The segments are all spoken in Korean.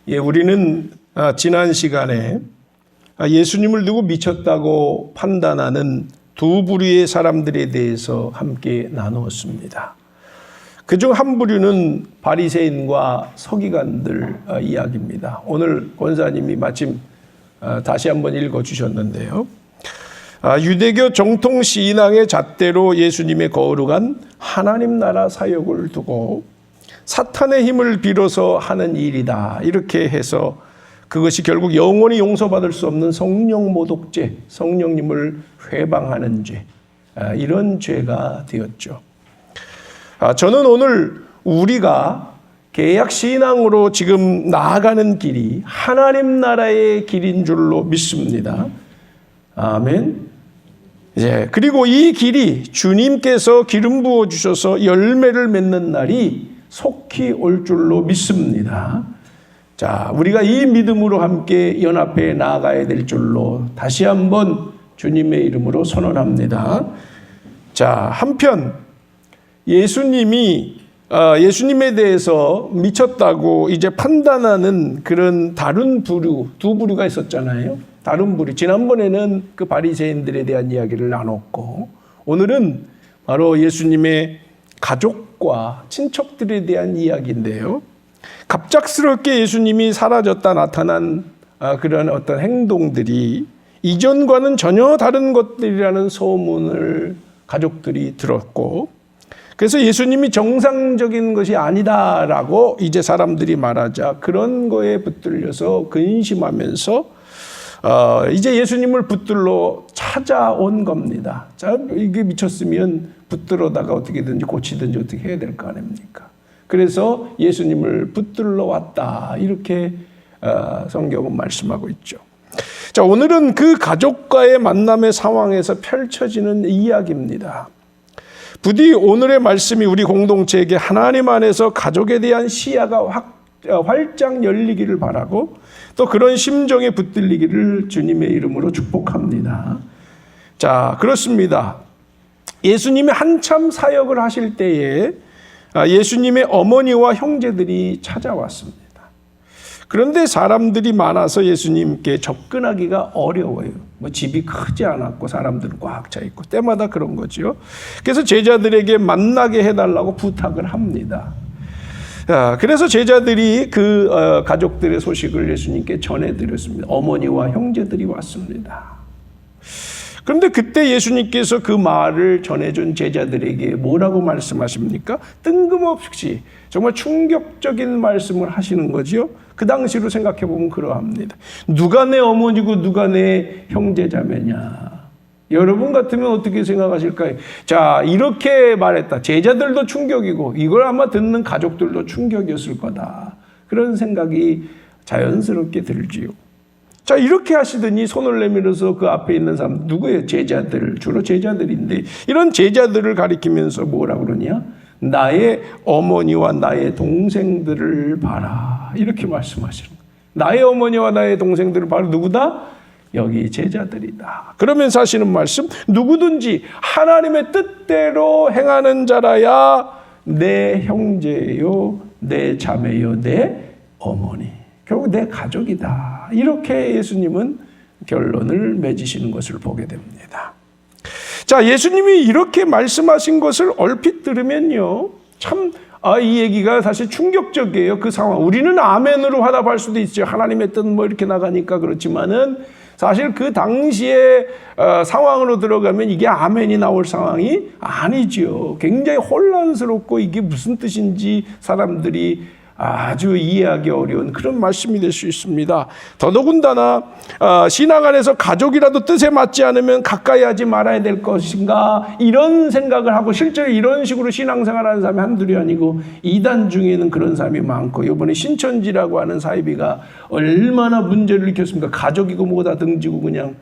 우리는 지난 시간에 예수님을 두고 미쳤다고 판단하는 두 부류의 사람들에 대해서 함께 나누었습니다. 그중 한 부류는 바리새인과 서기관들 이야기입니다. 오늘 권사님이 마침 다시 한번 읽어주셨는데요. 유대교 정통 신앙의 잣대로 예수님의 거룩한 하나님 나라 사역을 두고 사탄의 힘을 빌어서 하는 일이다. 이렇게 해서 그것이 결국 영원히 용서받을 수 없는 성령 모독죄, 성령님을 회방하는 죄, 이런 죄가 되었죠. 저는 오늘 우리가 개약 신앙으로 지금 나아가는 길이 하나님 나라의 길인 줄로 믿습니다. 아멘. 그리고 이 길이 주님께서 기름 부어 주셔서 열매를 맺는 날이 속히 올 줄로 믿습니다. 자, 우리가 이 믿음으로 함께 연합해 나아가야 될 줄로 다시 한번 주님의 이름으로 선언합니다. 자, 한편 예수님에 대해서 미쳤다고 이제 판단하는 그런 다른 부류, 두 부류가 있었잖아요. 다른 부류. 지난번에는 그 바리새인들에 대한 이야기를 나눴고, 오늘은 바로 예수님의 가족과 친척들에 대한 이야기인데요. 갑작스럽게 예수님이 사라졌다 나타난 그런 어떤 행동들이 이전과는 전혀 다른 것들이라는 소문을 가족들이 들었고, 그래서 예수님이 정상적인 것이 아니다라고 이제 사람들이 말하자 그런 거에 붙들려서 근심하면서 이제 예수님을 붙들러 찾아온 겁니다. 자, 이게 미쳤으면 붙들어다가 어떻게든지 고치든지 어떻게 해야 될 거 아닙니까? 그래서 예수님을 붙들러 왔다. 이렇게 성경은 말씀하고 있죠. 자, 오늘은 그 가족과의 만남의 상황에서 펼쳐지는 이야기입니다. 부디 오늘의 말씀이 우리 공동체에게 하나님 안에서 가족에 대한 시야가 활짝 열리기를 바라고 또 그런 심정에 붙들리기를 주님의 이름으로 축복합니다. 자, 그렇습니다. 예수님이 한참 사역을 하실 때에 예수님의 어머니와 형제들이 찾아왔습니다. 그런데 사람들이 많아서 예수님께 접근하기가 어려워요. 집이 크지 않았고 사람들은 꽉 차 있고 때마다 그런 거죠. 그래서 제자들에게 만나게 해달라고 부탁을 합니다. 그래서 제자들이 그 가족들의 소식을 예수님께 전해드렸습니다. 어머니와 형제들이 왔습니다. 그런데 그때 예수님께서 그 말을 전해준 제자들에게 뭐라고 말씀하십니까? 뜬금없이 정말 충격적인 말씀을 하시는 거죠. 그 당시로 생각해 보면 그러합니다. 누가 내 어머니고 누가 내 형제자매냐. 여러분 같으면 어떻게 생각하실까요? 자, 이렇게 말했다. 제자들도 충격이고 이걸 아마 듣는 가족들도 충격이었을 거다. 그런 생각이 자연스럽게 들지요. 자, 이렇게 하시더니 손을 내밀어서 그 앞에 있는 사람 누구예요? 제자들, 주로 제자들인데 이런 제자들을 가리키면서 뭐라 그러냐? 나의 어머니와 나의 동생들을 봐라. 이렇게 말씀하시는 거예요. 나의 어머니와 나의 동생들을 봐라. 누구다? 여기 제자들이다. 그러면서 하시는 말씀, 누구든지 하나님의 뜻대로 행하는 자라야 내 형제요, 내 자매요, 내 어머니. 결국 내 가족이다. 이렇게 예수님은 결론을 맺으시는 것을 보게 됩니다. 자, 예수님이 이렇게 말씀하신 것을 얼핏 들으면요, 참, 이 얘기가 사실 충격적이에요. 그 상황. 우리는 아멘으로 화답할 수도 있죠. 하나님의 뜻 이렇게 나가니까 그렇지만은 사실 그 당시의 상황으로 들어가면 이게 아멘이 나올 상황이 아니죠. 굉장히 혼란스럽고 이게 무슨 뜻인지 사람들이 아주 이해하기 어려운 그런 말씀이 될 수 있습니다. 더더군다나 신앙 안에서 가족이라도 뜻에 맞지 않으면 가까이 하지 말아야 될 것인가 이런 생각을 하고 실제로 이런 식으로 신앙생활하는 사람이 한둘이 아니고 이단 중에는 그런 사람이 많고 이번에 신천지라고 하는 사이비가 얼마나 문제를 일으켰습니까? 가족이고 뭐다 등지고 그냥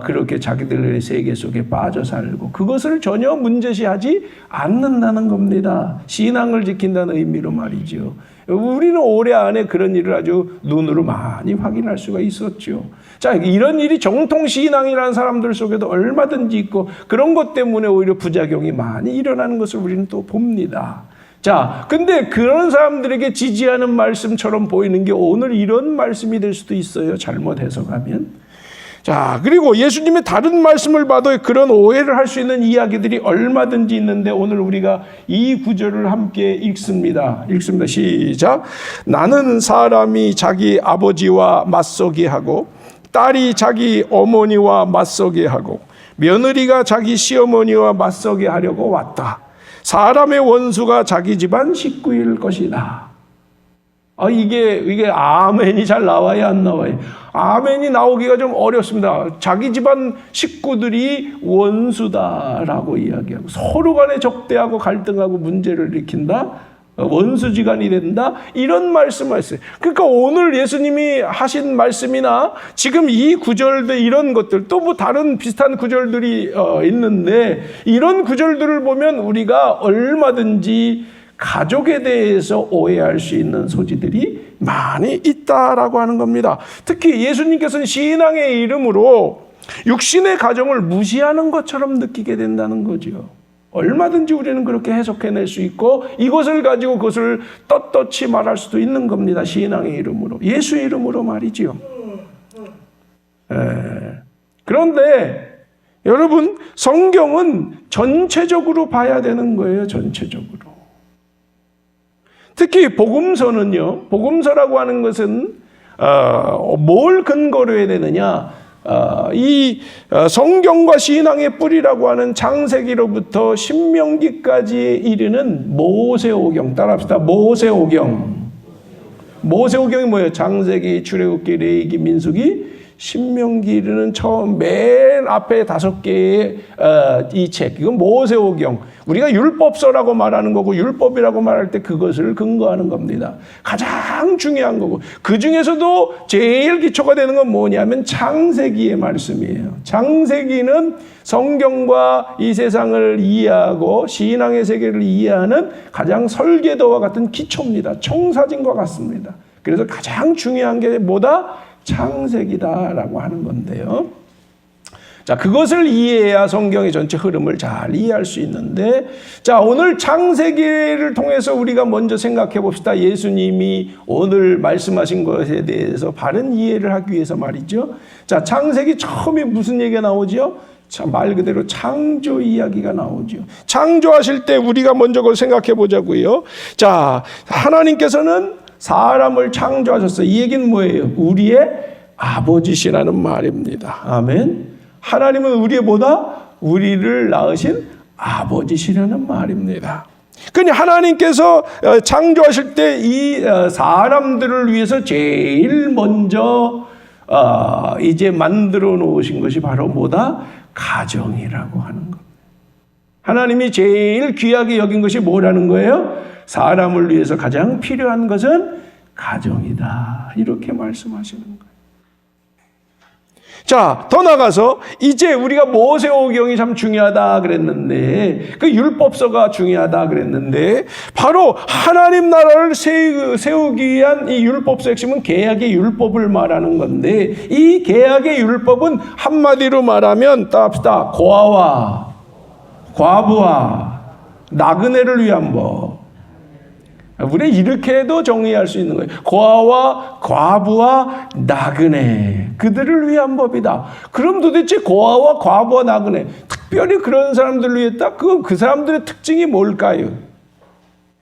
그렇게 자기들의 세계 속에 빠져 살고 그것을 전혀 문제시하지 않는다는 겁니다. 신앙을 지킨다는 의미로 말이죠. 우리는 올해 안에 그런 일을 아주 눈으로 많이 확인할 수가 있었죠. 자, 이런 일이 정통 신앙이라는 사람들 속에도 얼마든지 있고 그런 것 때문에 오히려 부작용이 많이 일어나는 것을 우리는 또 봅니다. 자, 근데 그런 사람들에게 지지하는 말씀처럼 보이는 게 오늘 이런 말씀이 될 수도 있어요. 잘못 해석하면. 자, 그리고 예수님의 다른 말씀을 봐도 그런 오해를 할 수 있는 이야기들이 얼마든지 있는데 오늘 우리가 이 구절을 함께 읽습니다. 시작. 나는 사람이 자기 아버지와 맞서게 하고 딸이 자기 어머니와 맞서게 하고 며느리가 자기 시어머니와 맞서게 하려고 왔다. 사람의 원수가 자기 집안 식구일 것이다. 이게 아멘이 잘 나와요, 안 나와요? 아멘이 나오기가 좀 어렵습니다. 자기 집안 식구들이 원수다라고 이야기하고 서로 간에 적대하고 갈등하고 문제를 일으킨다. 원수지간이 된다. 이런 말씀을 했어요. 그러니까 오늘 예수님이 하신 말씀이나 지금 이 구절들 이런 것들 또 뭐 다른 비슷한 구절들이 있는데 이런 구절들을 보면 우리가 얼마든지 가족에 대해서 오해할 수 있는 소지들이 많이 있다라고 하는 겁니다. 특히 예수님께서는 신앙의 이름으로 육신의 가정을 무시하는 것처럼 느끼게 된다는 거죠. 얼마든지 우리는 그렇게 해석해낼 수 있고 이것을 가지고 그것을 떳떳이 말할 수도 있는 겁니다. 신앙의 이름으로. 예수의 이름으로 말이지요. 그런데 여러분 성경은 전체적으로 봐야 되는 거예요. 전체적으로. 특히 복음서는요. 복음서라고 하는 것은 뭘 근거로 해야 되느냐. 이 성경과 신앙의 뿌리라고 하는 창세기로부터 신명기까지 이르는 모세오경. 따라합시다. 모세오경. 모세오경이 뭐예요? 창세기, 출애굽기, 레위기, 민수기, 신명기 이르는 처음 맨 앞에 5개의 이 책. 이건 모세오경. 우리가 율법서라고 말하는 거고 율법이라고 말할 때 그것을 근거하는 겁니다. 가장 중요한 거고 그 중에서도 제일 기초가 되는 건 뭐냐면 창세기의 말씀이에요. 창세기는 성경과 이 세상을 이해하고 신앙의 세계를 이해하는 가장 설계도와 같은 기초입니다. 청사진과 같습니다. 그래서 가장 중요한 게 뭐다? 창세기다라고 하는 건데요. 자, 그것을 이해해야 성경의 전체 흐름을 잘 이해할 수 있는데, 자, 오늘 창세기를 통해서 우리가 먼저 생각해 봅시다. 예수님이 오늘 말씀하신 것에 대해서 바른 이해를 하기 위해서 말이죠. 자, 창세기 처음에 무슨 얘기가 나오죠? 말 그대로 창조 이야기가 나오죠. 창조하실 때 우리가 먼저 그걸 생각해 보자고요. 자, 하나님께서는 사람을 창조하셨어요. 이 얘기는 뭐예요? 우리의 아버지시라는 말입니다. 아멘. 하나님은 우리의 뭐다? 우리를 낳으신 아버지시라는 말입니다. 그러니 하나님께서 창조하실 때 이 사람들을 위해서 제일 먼저 이제 만들어 놓으신 것이 바로 뭐다? 가정이라고 하는 겁니다. 하나님이 제일 귀하게 여긴 것이 뭐라는 거예요? 사람을 위해서 가장 필요한 것은 가정이다. 이렇게 말씀하시는 거예요. 자, 더 나가서 이제 우리가 모세오경이 참 중요하다 그랬는데 그 율법서가 중요하다 그랬는데 바로 하나님 나라를 세우기 위한 이 율법서 핵심은 계약의 율법을 말하는 건데 이 계약의 율법은 한마디로 말하면 따합시다. 고아와 과부와 나그네를 위한 법. 우리 이렇게도 정의할 수 있는 거예요. 고아와 과부와 나그네 그들을 위한 법이다. 그럼 도대체 고아와 과부와 나그네 특별히 그런 사람들을 위했다? 그 사람들의 특징이 뭘까요?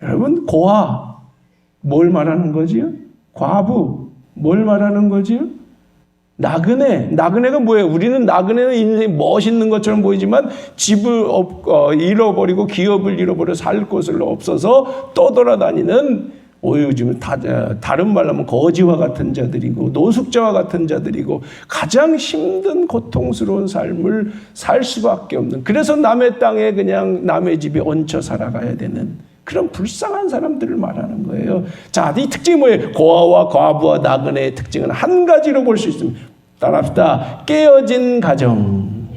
여러분 고아 뭘 말하는 거지요? 과부 뭘 말하는 거지요? 나그네가 뭐예요? 우리는 나그네는 인생이 멋있는 것처럼 보이지만 집을 잃어버리고 기업을 잃어버려 살 곳을 없어서 떠돌아다니는 요즘 다른 말로 하면 거지와 같은 자들이고 노숙자와 같은 자들이고 가장 힘든 고통스러운 삶을 살 수밖에 없는, 그래서 남의 땅에 그냥 남의 집에 얹혀 살아가야 되는 그런 불쌍한 사람들을 말하는 거예요. 자, 이 특징이 뭐예요? 고아와 과부와 나그네의 특징은 한 가지로 볼 수 있습니다. 따라합시다. 깨어진 가정.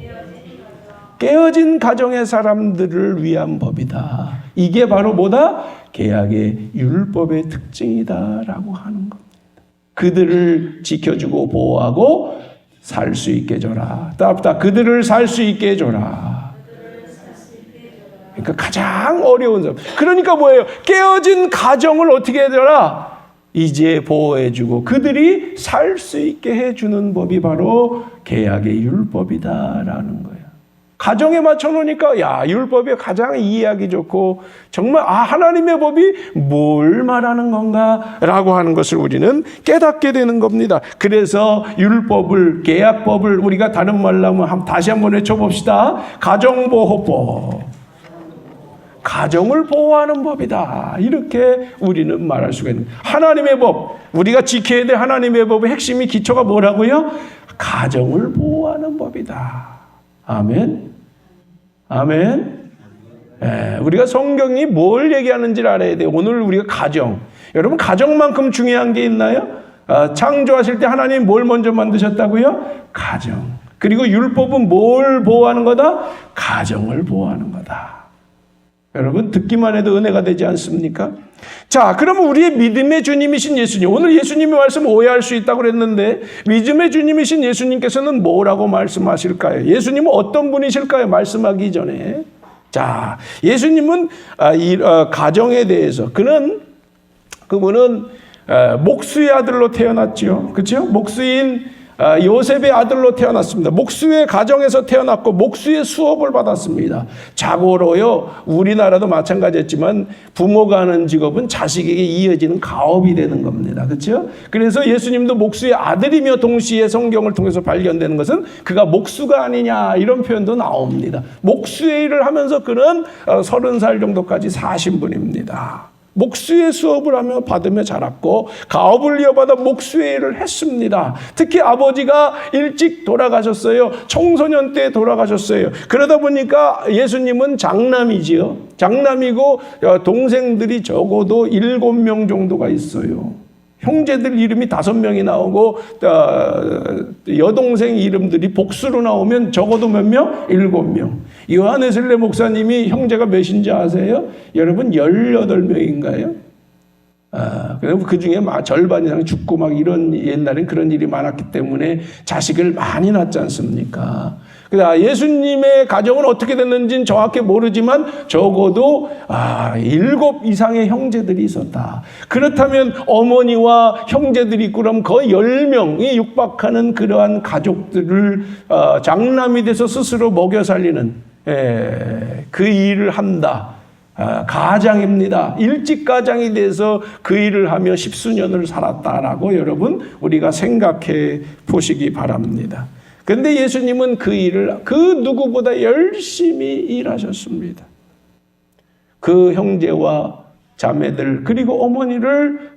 깨어진 가정의 사람들을 위한 법이다. 이게 바로 뭐다? 계약의 율법의 특징이다라고 하는 겁니다. 그들을 지켜주고 보호하고 살 수 있게 해줘라. 따라합시다. 그들을 살 수 있게 해줘라. 그러니까 가장 어려운 삶. 그러니까 뭐예요? 깨어진 가정을 어떻게 해야 되나? 이제 보호해주고 그들이 살 수 있게 해주는 법이 바로 계약의 율법이다라는 거예요. 가정에 맞춰놓으니까 야, 율법이 가장 이해하기 좋고 정말 하나님의 법이 뭘 말하는 건가 라고 하는 것을 우리는 깨닫게 되는 겁니다. 그래서 율법을, 계약법을 우리가 다른 말로 하면 다시 한번 외쳐봅시다. 가정보호법. 가정을 보호하는 법이다. 이렇게 우리는 말할 수가 있는 거예요. 하나님의 법, 우리가 지켜야 될 하나님의 법의 핵심이 기초가 뭐라고요? 가정을 보호하는 법이다. 아멘. 아멘. 우리가 성경이 뭘 얘기하는지를 알아야 돼요. 오늘 우리가 가정. 여러분 가정만큼 중요한 게 있나요? 창조하실 때 하나님 뭘 먼저 만드셨다고요? 가정. 그리고 율법은 뭘 보호하는 거다? 가정을 보호하는 거다. 여러분 듣기만 해도 은혜가 되지 않습니까? 자, 그러면 우리의 믿음의 주님이신 예수님, 오늘 예수님의 말씀 오해할 수 있다고 그랬는데 믿음의 주님이신 예수님께서는 뭐라고 말씀하실까요? 예수님은 어떤 분이실까요? 말씀하기 전에 자, 예수님은 가정에 대해서 그분은 목수의 아들로 태어났죠. 그렇죠? 목수인 요셉의 아들로 태어났습니다. 목수의 가정에서 태어났고 목수의 수업을 받았습니다. 자고로요, 우리나라도 마찬가지였지만 부모가 하는 직업은 자식에게 이어지는 가업이 되는 겁니다. 그렇죠? 그래서 예수님도 목수의 아들이며 동시에 성경을 통해서 발견되는 것은 그가 목수가 아니냐 이런 표현도 나옵니다. 목수의 일을 하면서 그는 30살 정도까지 사신 분입니다. 목수의 수업을 받으며 자랐고 가업을 이어받아 목수의 일을 했습니다. 특히 아버지가 일찍 돌아가셨어요. 청소년 때 돌아가셨어요. 그러다 보니까 예수님은 장남이지요. 장남이고 동생들이 적어도 7명 정도가 있어요. 형제들 이름이 5명이 나오고 여동생 이름들이 복수로 나오면 적어도 몇 명? 7명. 요한 웨슬레 목사님이 형제가 몇인지 아세요? 여러분 18명인가요? 그리고 그 중에 절반 이상 죽고 막 이런 옛날엔 그런 일이 많았기 때문에 자식을 많이 낳지 않습니까? 예수님의 가정은 어떻게 됐는지는 정확히 모르지만 적어도 7 이상의 형제들이 있었다. 그렇다면 어머니와 형제들이 있고 그럼 거의 10명이 육박하는 그러한 가족들을 장남이 돼서 스스로 먹여 살리는 그 일을 한다. 가장입니다. 일찍 가장이 돼서 그 일을 하며 10수년을 살았다라고 여러분 우리가 생각해 보시기 바랍니다. 그런데 예수님은 그 일을 그 누구보다 열심히 일하셨습니다. 그 형제와 자매들 그리고 어머니를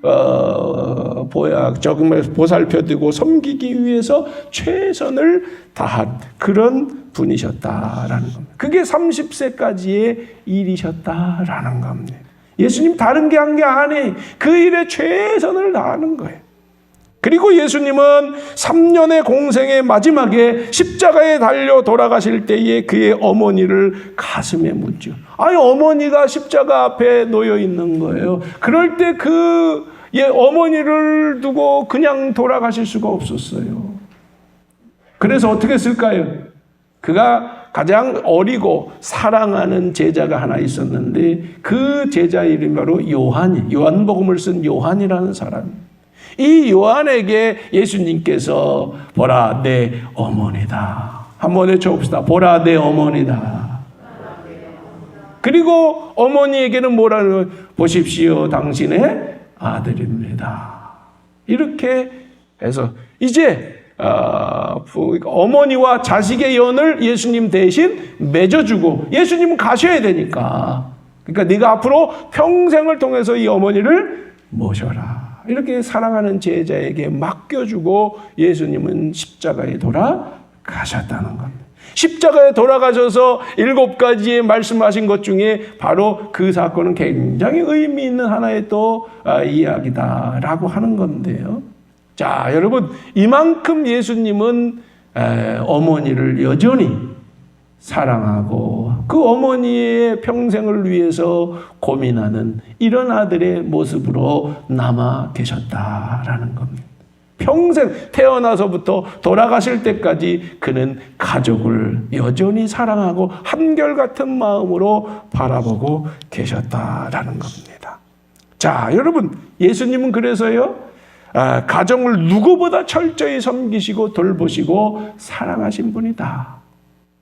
보살펴두고 섬기기 위해서 최선을 다한 그런 분이셨다라는 겁니다. 그게 30세까지의 일이셨다라는 겁니다. 예수님 다른 게 한 게 아니에요. 그 일에 최선을 다하는 거예요. 그리고 예수님은 3년의 공생의 마지막에 십자가에 달려 돌아가실 때에 그의 어머니를 가슴에 묻죠. 아니 어머니가 십자가 앞에 놓여 있는 거예요. 그럴 때 그 어머니를 두고 그냥 돌아가실 수가 없었어요. 그래서 어떻게 했을까요? 그가 가장 어리고 사랑하는 제자가 하나 있었는데 그 제자 이름이 바로 요한복음을 쓴 요한이라는 사람입니다. 이 요한에게 예수님께서 보라 내 어머니다. 한번 외쳐봅시다. 보라 내 어머니다. 그리고 어머니에게는 뭐라는 보십시오 당신의 아들입니다. 이렇게 해서 이제 어머니와 자식의 연을 예수님 대신 맺어주고 예수님은 가셔야 되니까 그러니까 네가 앞으로 평생을 통해서 이 어머니를 모셔라. 이렇게 사랑하는 제자에게 맡겨주고 예수님은 십자가에 돌아가셨다는 겁니다. 십자가에 돌아가셔서 7가지의 말씀하신 것 중에 바로 그 사건은 굉장히 의미 있는 하나의 또 이야기다라고 하는 건데요. 자, 여러분 이만큼 예수님은 어머니를 여전히 사랑하고 그 어머니의 평생을 위해서 고민하는 이런 아들의 모습으로 남아 계셨다라는 겁니다. 평생 태어나서부터 돌아가실 때까지 그는 가족을 여전히 사랑하고 한결같은 마음으로 바라보고 계셨다라는 겁니다. 자, 여러분, 예수님은 그래서요, 가정을 누구보다 철저히 섬기시고 돌보시고 사랑하신 분이다.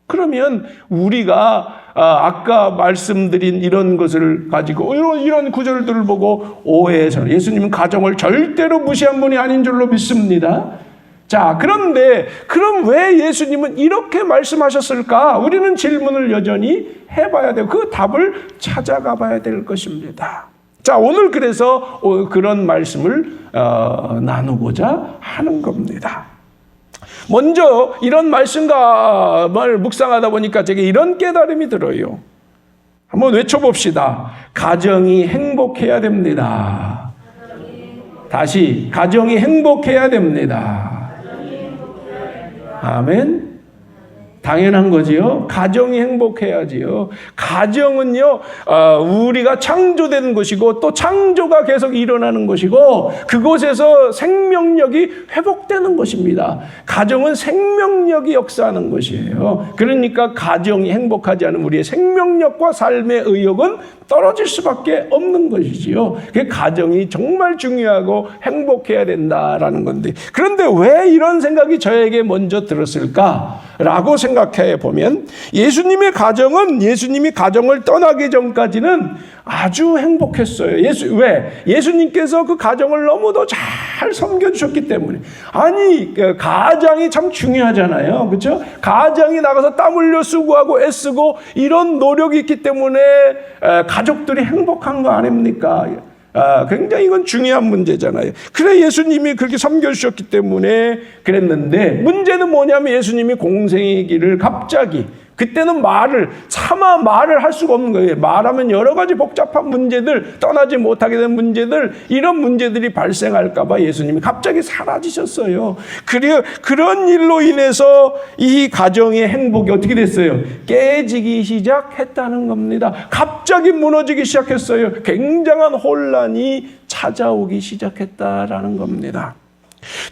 그러면 우리가 아까 말씀드린 이런 것을 가지고 이런 구절들을 보고 오해해서 예수님은 가정을 절대로 무시한 분이 아닌 줄로 믿습니다. 자, 그런데 그럼 왜 예수님은 이렇게 말씀하셨을까? 우리는 질문을 여전히 해봐야 되고 그 답을 찾아가 봐야 될 것입니다. 자, 오늘 그래서 그런 말씀을 나누고자 하는 겁니다. 먼저 이런 말씀을 묵상하다 보니까 제게 이런 깨달음이 들어요. 한번 외쳐봅시다. 가정이 행복해야 됩니다. 다시, 가정이 행복해야 됩니다. 아멘. 당연한 거지요. 가정이 행복해야지요. 가정은요, 우리가 창조된 것이고 또 창조가 계속 일어나는 것이고 그곳에서 생명력이 회복되는 것입니다. 가정은 생명력이 역사하는 것이에요. 그러니까 가정이 행복하지 않으면 우리의 생명력과 삶의 의욕은 떨어질 수밖에 없는 것이지요. 그 가정이 정말 중요하고 행복해야 된다라는 건데, 그런데 왜 이런 생각이 저에게 먼저 들었을까라고 생각해 보면 예수님이 가정을 떠나기 전까지는 아주 행복했어요. 왜? 예수님께서 그 가정을 너무도 잘 섬겨주셨기 때문에. 아니, 가장이 참 중요하잖아요. 그렇죠? 가장이 나가서 땀 흘려 수고하고 애쓰고 이런 노력이 있기 때문에 가족들이 행복한 거 아닙니까? 굉장히 이건 중요한 문제잖아요. 그래 예수님이 그렇게 섬겨주셨기 때문에 그랬는데, 문제는 뭐냐면 예수님이 공생의 길을 갑자기, 그때는 차마 말을 할 수가 없는 거예요. 말하면 여러 가지 복잡한 문제들, 떠나지 못하게 된 문제들, 이런 문제들이 발생할까봐 예수님이 갑자기 사라지셨어요. 그런 일로 인해서 이 가정의 행복이 어떻게 됐어요? 깨지기 시작했다는 겁니다. 갑자기 무너지기 시작했어요. 굉장한 혼란이 찾아오기 시작했다라는 겁니다.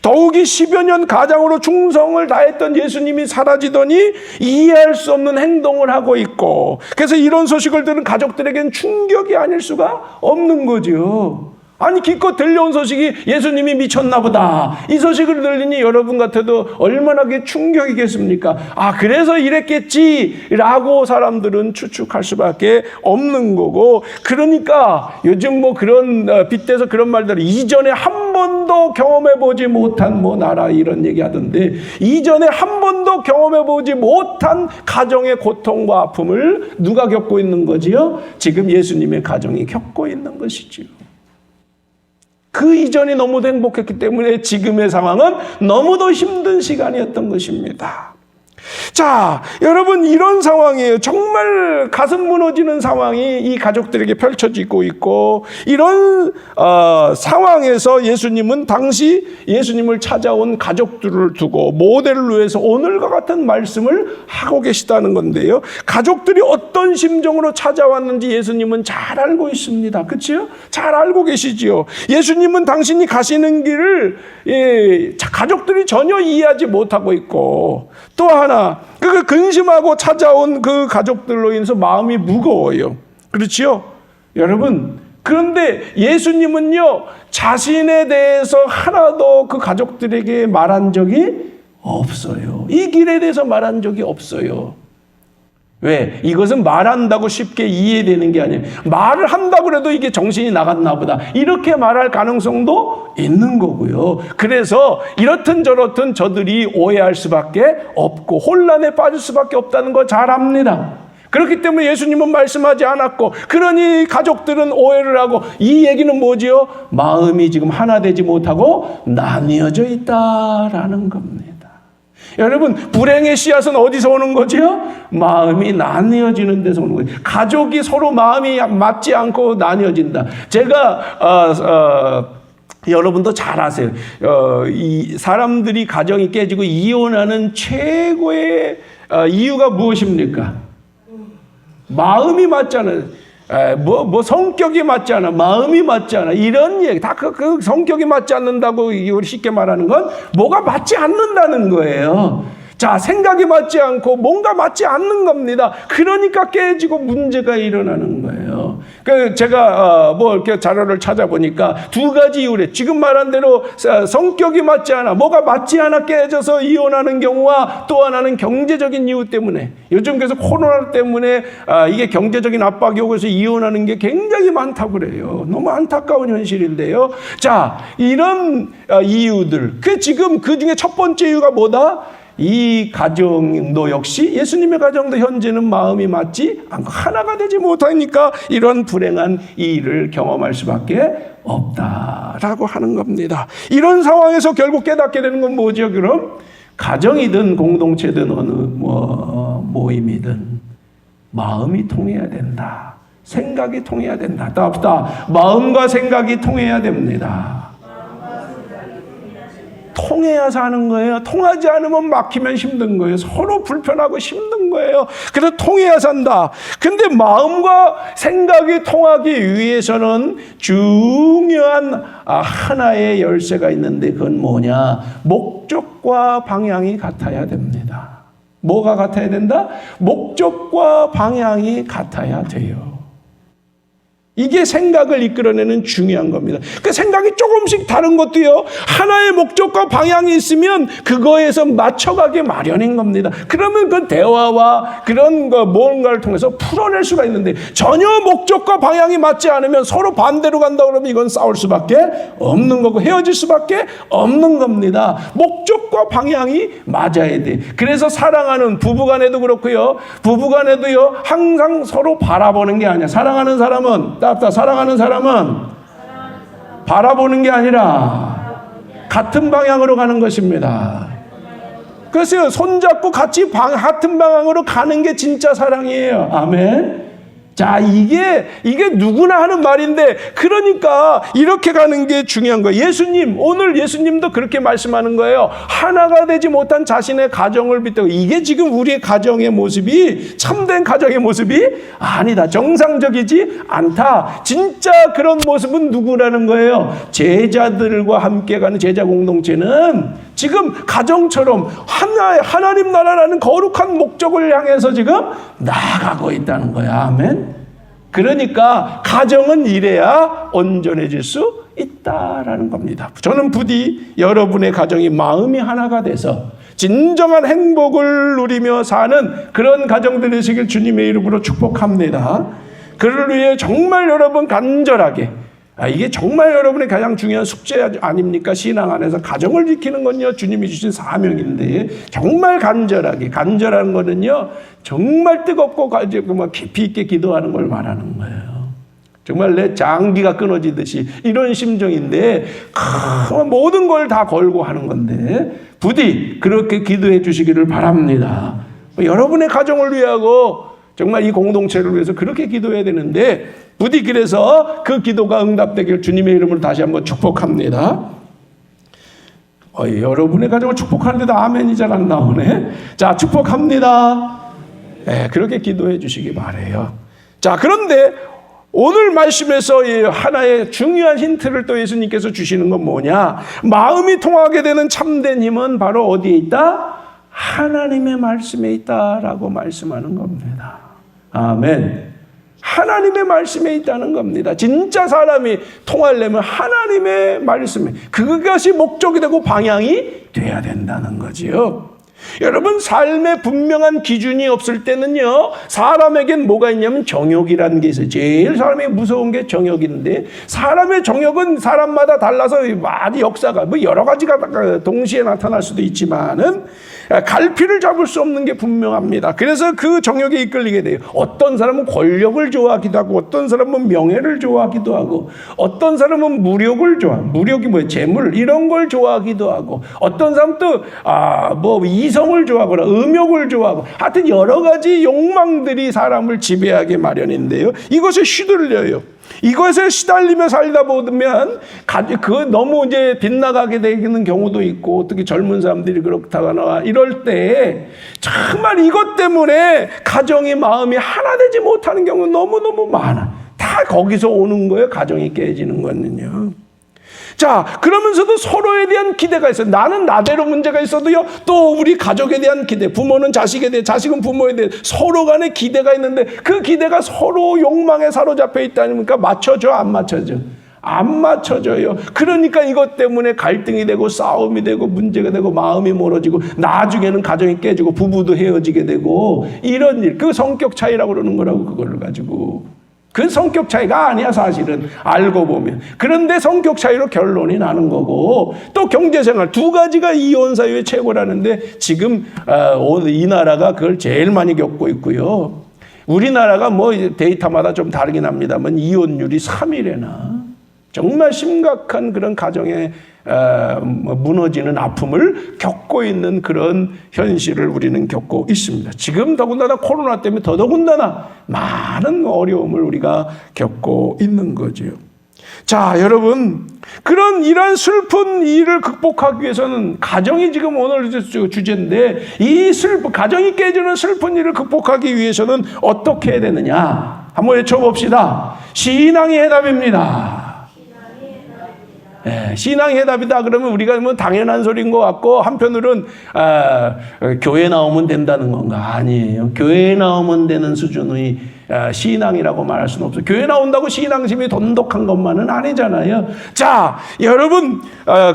더욱이 10여 년 가장으로 충성을 다했던 예수님이 사라지더니 이해할 수 없는 행동을 하고 있고, 그래서 이런 소식을 들은 가족들에게는 충격이 아닐 수가 없는 거죠. 아니, 기껏 들려온 소식이 예수님이 미쳤나 보다, 이 소식을 들리니 여러분 같아도 얼마나 그게 충격이겠습니까? 그래서 이랬겠지라고 사람들은 추측할 수밖에 없는 거고, 그러니까 요즘 그런 빗대서 그런 말들, 이전에 한 번도 경험해보지 못한 나라 이런 얘기 하던데, 이전에 한 번도 경험해보지 못한 가정의 고통과 아픔을 누가 겪고 있는 거지요? 지금 예수님의 가정이 겪고 있는 것이지요. 그 이전이 너무도 행복했기 때문에 지금의 상황은 너무도 힘든 시간이었던 것입니다. 자, 여러분, 이런 상황이에요. 정말 가슴 무너지는 상황이 이 가족들에게 펼쳐지고 있고, 이런 상황에서 예수님은 당시 예수님을 찾아온 가족들을 두고 모델로 해서 오늘과 같은 말씀을 하고 계시다는 건데요. 가족들이 어떤 심정으로 찾아왔는지 예수님은 잘 알고 있습니다. 그렇죠? 잘 알고 계시지요. 예수님은 당신이 가시는 길을 가족들이 전혀 이해하지 못하고 있고, 또 하나, 그 근심하고 찾아온 그 가족들로 인해서 마음이 무거워요. 그렇지요? 여러분, 그런데 예수님은요, 자신에 대해서 하나도 그 가족들에게 말한 적이 없어요. 이 길에 대해서 말한 적이 없어요. 왜? 이것은 말한다고 쉽게 이해되는 게 아니에요. 말을 한다고 해도 이게 정신이 나갔나 보다, 이렇게 말할 가능성도 있는 거고요. 그래서 이렇든 저렇든 저들이 오해할 수밖에 없고 혼란에 빠질 수밖에 없다는 거 잘 압니다. 그렇기 때문에 예수님은 말씀하지 않았고, 그러니 가족들은 오해를 하고, 이 얘기는 뭐지요? 마음이 지금 하나 되지 못하고 나뉘어져 있다라는 겁니다. 여러분, 불행의 씨앗은 어디서 오는 거죠? 마음이 나뉘어지는 데서 오는 거예요. 가족이 서로 마음이 맞지 않고 나뉘어진다. 제가 여러분도 잘 아세요. 이 사람들이 가정이 깨지고 이혼하는 최고의 이유가 무엇입니까? 마음이 맞잖아요. 성격이 맞지 않아, 마음이 맞지 않아, 이런 얘기, 다 그 성격이 맞지 않는다고 이걸 쉽게 말하는 건 뭐가 맞지 않는다는 거예요. 자, 생각이 맞지 않고 뭔가 맞지 않는 겁니다. 그러니까 깨지고 문제가 일어나는 거예요. 제가 이렇게 자료를 찾아보니까 두 가지 이유래. 지금 말한 대로 성격이 맞지 않아, 뭐가 맞지 않아 깨져서 이혼하는 경우와 또 하나는 경제적인 이유 때문에. 요즘 그래서 코로나 때문에 이게 경제적인 압박이 오고 해서 이혼하는 게 굉장히 많다고 그래요. 너무 안타까운 현실인데요. 자, 이런 이유들. 지금 그 중에 첫 번째 이유가 뭐다? 이 가정도 역시 예수님의 가정도 현재는 마음이 맞지 않고 하나가 되지 못하니까 이런 불행한 일을 경험할 수밖에 없다라고 하는 겁니다. 이런 상황에서 결국 깨닫게 되는 건 뭐죠? 그럼 가정이든 공동체든 어느 모임이든 마음이 통해야 된다. 생각이 통해야 된다. 마음과 생각이 통해야 됩니다. 통해야 사는 거예요. 통하지 않으면 막히면 힘든 거예요. 서로 불편하고 힘든 거예요. 그래서 통해야 산다. 근데 마음과 생각이 통하기 위해서는 중요한 하나의 열쇠가 있는데 그건 뭐냐? 목적과 방향이 같아야 됩니다. 뭐가 같아야 된다? 목적과 방향이 같아야 돼요. 이게 생각을 이끌어내는 중요한 겁니다. 그 생각이 조금씩 다른 것도요, 하나의 목적과 방향이 있으면 그거에서 맞춰가기 마련인 겁니다. 그러면 그 대화와 그런 뭔가를 통해서 풀어낼 수가 있는데 전혀 목적과 방향이 맞지 않으면 서로 반대로 간다 그러면 이건 싸울 수밖에 없는 거고 헤어질 수밖에 없는 겁니다. 목적과 방향이 맞아야 돼. 그래서 사랑하는 부부간에도 그렇고요, 부부간에도요, 항상 서로 바라보는 게 아니야. 사랑하는 사람은 바라보는 게 아니라 같은 방향으로 가는 것입니다. 그래서 손잡고 같이 같은 방향으로 가는 게 진짜 사랑이에요. 아멘. 자, 이게 누구나 하는 말인데, 그러니까 이렇게 가는 게 중요한 거예요. 오늘 예수님도 그렇게 말씀하는 거예요. 하나가 되지 못한 자신의 가정을 빗대고, 이게 지금 우리의 가정의 모습이 참된 가정의 모습이 아니다. 정상적이지 않다. 진짜 그런 모습은 누구라는 거예요? 제자들과 함께 가는 제자 공동체는 지금 가정처럼 하나님 나라라는 거룩한 목적을 향해서 지금 나아가고 있다는 거야. 아멘. 그러니까 가정은 이래야 온전해질 수 있다라는 겁니다. 저는 부디 여러분의 가정이 마음이 하나가 돼서 진정한 행복을 누리며 사는 그런 가정들 되시길 주님의 이름으로 축복합니다. 그를 위해 정말 여러분 간절하게, 이게 정말 여러분의 가장 중요한 숙제 아닙니까? 신앙 안에서 가정을 지키는 건요, 주님이 주신 사명인데, 정말 간절한 거는요, 정말 뜨겁고 깊이 있게 기도하는 걸 말하는 거예요. 정말 내 장기가 끊어지듯이 이런 심정인데, 모든 걸 다 걸고 하는 건데, 부디 그렇게 기도해 주시기를 바랍니다. 여러분의 가정을 위하고 정말 이 공동체를 위해서 그렇게 기도해야 되는데, 부디 그래서 그 기도가 응답되길 주님의 이름으로 다시 한번 축복합니다. 여러분의 가정을 축복하는데도 아멘이 잘 안 나오네. 자, 축복합니다. 그렇게 기도해 주시기 바라요. 자, 그런데 오늘 말씀에서 하나의 중요한 힌트를 또 예수님께서 주시는 건 뭐냐? 마음이 통하게 되는 참된 힘은 바로 어디에 있다? 하나님의 말씀에 있다라고 말씀하는 겁니다. 아멘. 하나님의 말씀에 있다는 겁니다. 진짜 사람이 통하려면 하나님의 말씀에, 그것이 목적이 되고 방향이 돼야 된다는 거지요. 여러분, 삶에 분명한 기준이 없을 때는요, 사람에겐 뭐가 있냐면 정욕이라는 게 있어요. 제일 사람이 무서운 게 정욕인데, 사람의 정욕은 사람마다 달라서 많이 역사가 여러 가지가 동시에 나타날 수도 있지만은 갈피를 잡을 수 없는 게 분명합니다. 그래서 그 정욕에 이끌리게 돼요. 어떤 사람은 권력을 좋아하기도 하고, 어떤 사람은 명예를 좋아하기도 하고, 어떤 사람은 무력을 무력이 뭐예요? 재물 이런 걸 좋아하기도 하고, 어떤 사람은 또 이성을 좋아하거나 음욕을 좋아하고, 하여튼 여러 가지 욕망들이 사람을 지배하게 마련인데요, 이것에 휘둘려요. 이것에 시달리며 살다 보면 너무 이제 빗나가게 되는 경우도 있고, 특히 젊은 사람들이 그렇다거나 이럴 때 정말 이것 때문에 가정이 마음이 하나 되지 못하는 경우는 너무너무 많아. 거기서 오는 거예요. 가정이 깨지는 거는요. 자, 그러면서도 서로에 대한 기대가 있어요. 나는 나대로 문제가 있어도요, 또 우리 가족에 대한 기대, 부모는 자식에 대해, 자식은 부모에 대해 서로 간에 기대가 있는데 그 기대가 서로 욕망에 사로잡혀 있다니까 맞춰져, 안 맞춰져? 안 맞춰져요. 그러니까 이것 때문에 갈등이 되고 싸움이 되고 문제가 되고 마음이 멀어지고 나중에는 가정이 깨지고 부부도 헤어지게 되고 이런 일, 그 성격 차이라고 그러는 거라고, 그걸 가지고. 그 성격 차이가 아니야, 사실은. 알고 보면. 그런데 성격 차이로 결론이 나는 거고, 또 경제생활, 두 가지가 이혼 사유의 최고라는데 지금 이 나라가 그걸 제일 많이 겪고 있고요. 우리나라가 뭐 데이터마다 좀 다르긴 합니다만 이혼율이 3위래나. 정말 심각한 그런 가정의 무너지는 아픔을 겪고 있는 그런 현실을 우리는 겪고 있습니다. 지금 더군다나 코로나 때문에 더더군다나 많은 어려움을 우리가 겪고 있는 거죠. 자, 여러분, 이런 슬픈 일을 극복하기 위해서는, 가정이 지금 오늘 주제인데, 가정이 깨지는 슬픈 일을 극복하기 위해서는 어떻게 해야 되느냐? 한번 외쳐봅시다. 신앙이 해답입니다. 신앙이 해답이다 그러면 우리가 뭐 당연한 소리인 것 같고, 한편으로는 교회 나오면 된다는 건가? 아니에요. 교회 나오면 되는 수준의 신앙이라고 말할 수는 없어요. 교회 나온다고 신앙심이 돈독한 것만은 아니잖아요. 자, 여러분,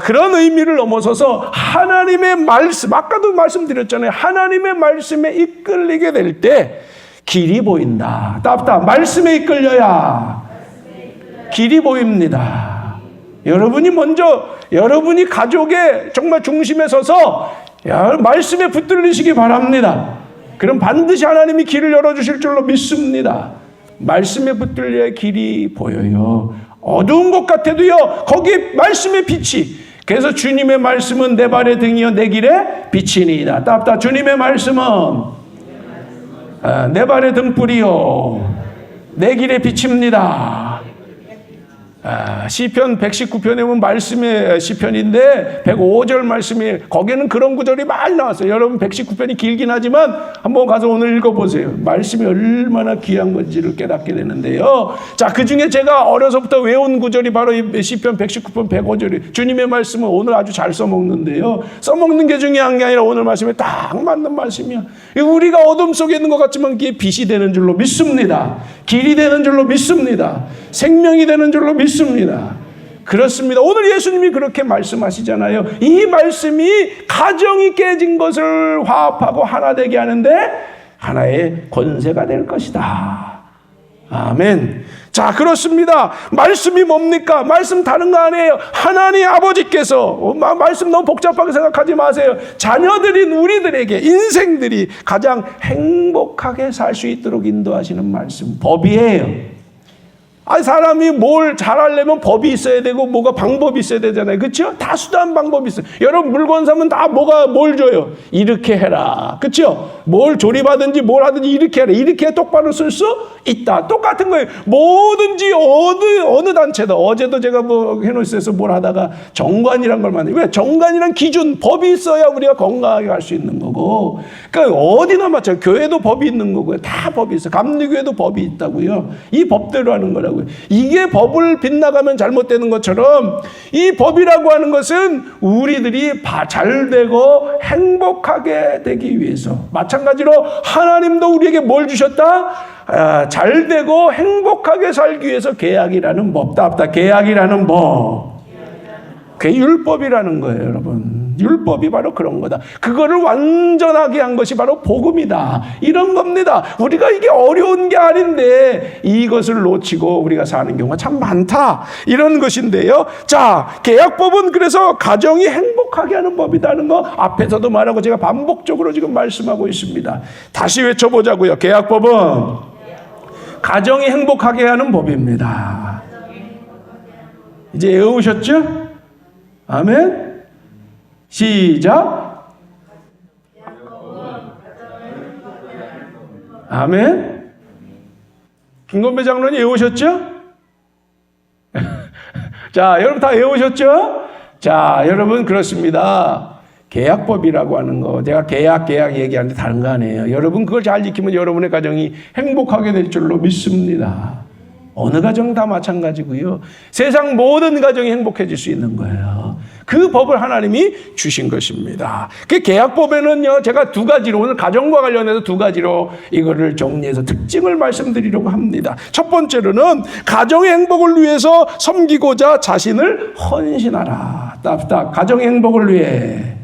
그런 의미를 넘어서서 하나님의 말씀, 아까도 말씀드렸잖아요. 하나님의 말씀에 이끌리게 될 때 길이 보인다. 말씀에 이끌려야 길이 보입니다. 여러분이 가족의 정말 중심에 서서 말씀에 붙들리시기 바랍니다. 그럼 반드시 하나님이 길을 열어주실 줄로 믿습니다. 말씀에 붙들려야 길이 보여요. 어두운 것 같아도요, 거기 말씀의 빛이. 그래서 주님의 말씀은 내 발의 등이요 내 길에 빛이니이다. 주님의 말씀은 내 발의 등불이요 내 길에 빛입니다. 시편 119편에 보면 말씀의 시편인데 105절 말씀이, 거기는 그런 구절이 많이 나왔어요. 여러분 119편이 길긴 하지만 한번 가서 오늘 읽어보세요. 말씀이 얼마나 귀한 건지를 깨닫게 되는데요. 자, 그 중에 제가 어려서부터 외운 구절이 바로 이 시편 119편 105절이, 주님의 말씀은 오늘 아주 잘 써먹는데요. 써먹는 게 중요한 게 아니라 오늘 말씀에 딱 맞는 말씀이야. 우리가 어둠 속에 있는 것 같지만 그게 빛이 되는 줄로 믿습니다. 길이 되는 줄로 믿습니다. 생명이 되는 줄로 믿습니다. 그렇습니다. 오늘 예수님이 그렇게 말씀하시잖아요. 이 말씀이 가정이 깨진 것을 화합하고 하나 되게 하는데 하나의 권세가 될 것이다. 아멘. 자, 그렇습니다. 말씀이 뭡니까? 말씀 다른 거 아니에요. 하나님 아버지께서, 말씀 너무 복잡하게 생각하지 마세요. 자녀들인 우리들에게 인생들이 가장 행복하게 살 수 있도록 인도하시는 말씀, 법이에요. 사람이 뭘 잘하려면 법이 있어야 되고 뭐가 방법이 있어야 되잖아요. 그렇죠? 다 수단 방법이 있어요. 여러분 물건 사면 다 뭘 줘요? 이렇게 해라. 그렇죠? 뭘 조립하든지 뭘 하든지 이렇게 해라. 이렇게 똑바로 쓸 수 있다. 똑같은 거예요. 뭐든지 어느 단체도. 어제도 제가 헤노스에서 뭘 하다가 정관이란 걸 만들어요. 왜? 정관이란 기준, 법이 있어야 우리가 건강하게 갈 수 있는 거고. 그러니까 어디나 마찬가지예요. 교회도 법이 있는 거고요. 다 법이 있어요. 감리교회도 법이 있다고요. 이 법대로 하는 거라고요. 이게 법을 빗나가면 잘못되는 것처럼 이 법이라고 하는 것은 우리들이 잘되고 행복하게 되기 위해서, 마찬가지로 하나님도 우리에게 뭘 주셨다? 잘되고 행복하게 살기 위해서 계약이라는 법, 계약이라는 법, 그게 율법이라는 거예요. 여러분, 율법이 바로 그런 거다. 그거를 완전하게 한 것이 바로 복음이다. 이런 겁니다. 우리가 이게 어려운 게 아닌데 이것을 놓치고 우리가 사는 경우가 참 많다. 이런 것인데요. 자, 계약법은 그래서 가정이 행복하게 하는 법이라는 거 앞에서도 말하고 제가 반복적으로 지금 말씀하고 있습니다. 다시 외쳐보자고요. 계약법은 가정이 행복하게 하는 법입니다. 이제 외우셨죠? 아멘. 시작. 아멘. 김건배 장로님 외우셨죠? 자, 여러분 다 외우셨죠? 자, 여러분 그렇습니다. 계약법이라고 하는 거, 제가 계약 얘기하는데 다른 거 아니에요. 여러분 그걸 잘 지키면 여러분의 가정이 행복하게 될 줄로 믿습니다. 어느 가정 다 마찬가지고요. 세상 모든 가정이 행복해질 수 있는 거예요. 그 법을 하나님이 주신 것입니다. 그 계약법에는요, 제가 두 가지로, 오늘 가정과 관련해서 두 가지로 이거를 정리해서 특징을 말씀드리려고 합니다. 첫 번째로는 가정의 행복을 위해서 섬기고자 자신을 헌신하라. 답답. 가정의 행복을 위해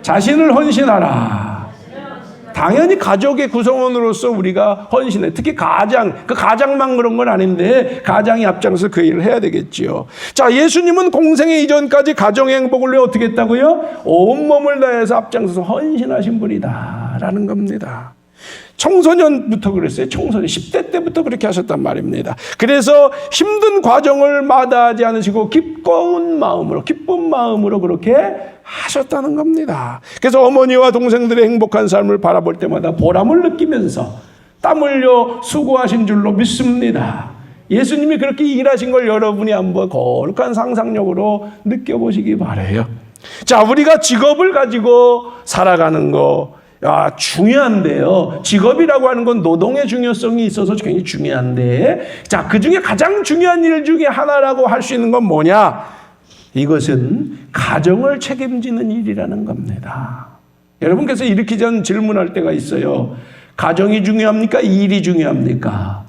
자신을 헌신하라. 당연히 가족의 구성원으로서 우리가 헌신해. 특히 그 가장만 그런 건 아닌데, 가장이 앞장서 그 일을 해야 되겠지요. 자, 예수님은 공생의 이전까지 가정의 행복을 위해 어떻게 했다고요? 온몸을 다해서 앞장서서 헌신하신 분이다. 라는 겁니다. 청소년부터 그랬어요. 청소년 10대 때부터 그렇게 하셨단 말입니다. 그래서 힘든 과정을 마다하지 않으시고 기쁜 마음으로 그렇게 하셨다는 겁니다. 그래서 어머니와 동생들의 행복한 삶을 바라볼 때마다 보람을 느끼면서 땀 흘려 수고하신 줄로 믿습니다. 예수님이 그렇게 일하신 걸 여러분이 한번 거룩한 상상력으로 느껴보시기 바라요. 자, 우리가 직업을 가지고 살아가는 거 중요한데요. 직업이라고 하는 건 노동의 중요성이 있어서 굉장히 중요한데, 자, 그 중에 가장 중요한 일 중에 하나라고 할 수 있는 건 뭐냐? 이것은 가정을 책임지는 일이라는 겁니다. 여러분께서 이렇게 전 질문할 때가 있어요. 가정이 중요합니까? 일이 중요합니까?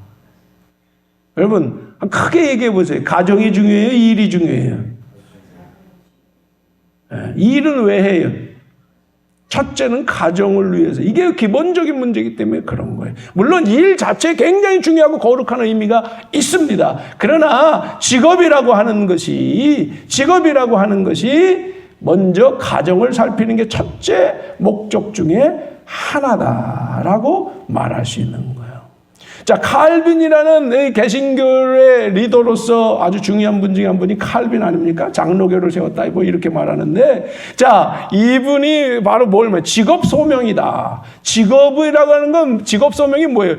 여러분, 크게 얘기해 보세요. 가정이 중요해요? 일이 중요해요? 일은 왜 해요? 첫째는 가정을 위해서. 이게 기본적인 문제이기 때문에 그런 거예요. 물론 일 자체에 굉장히 중요하고 거룩한 의미가 있습니다. 그러나 직업이라고 하는 것이 먼저 가정을 살피는 게 첫째 목적 중에 하나다라고 말할 수 있는 거예요. 자, 칼빈이라는 개신교의 리더로서 아주 중요한 분 중에 한 분이 칼빈 아닙니까? 장로교를 세웠다, 뭐 이렇게 말하는데, 자, 이분이 바로 직업 소명이다. 직업이라고 하는 건, 직업 소명이 뭐예요?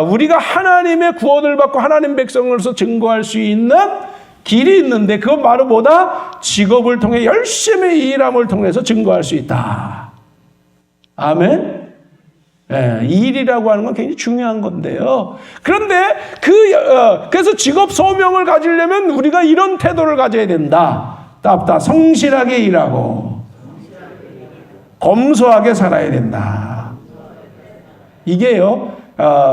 우리가 하나님의 구원을 받고 하나님 백성으로서 증거할 수 있는 길이 있는데, 그건 바로 뭐다? 직업을 통해 열심히 일함을 통해서 증거할 수 있다. 아멘? 일이라고 하는 건 굉장히 중요한 건데요. 그런데 그래서 직업 소명을 가지려면 우리가 이런 태도를 가져야 된다. 성실하게 일하고 검소하게 살아야 된다. 이게요,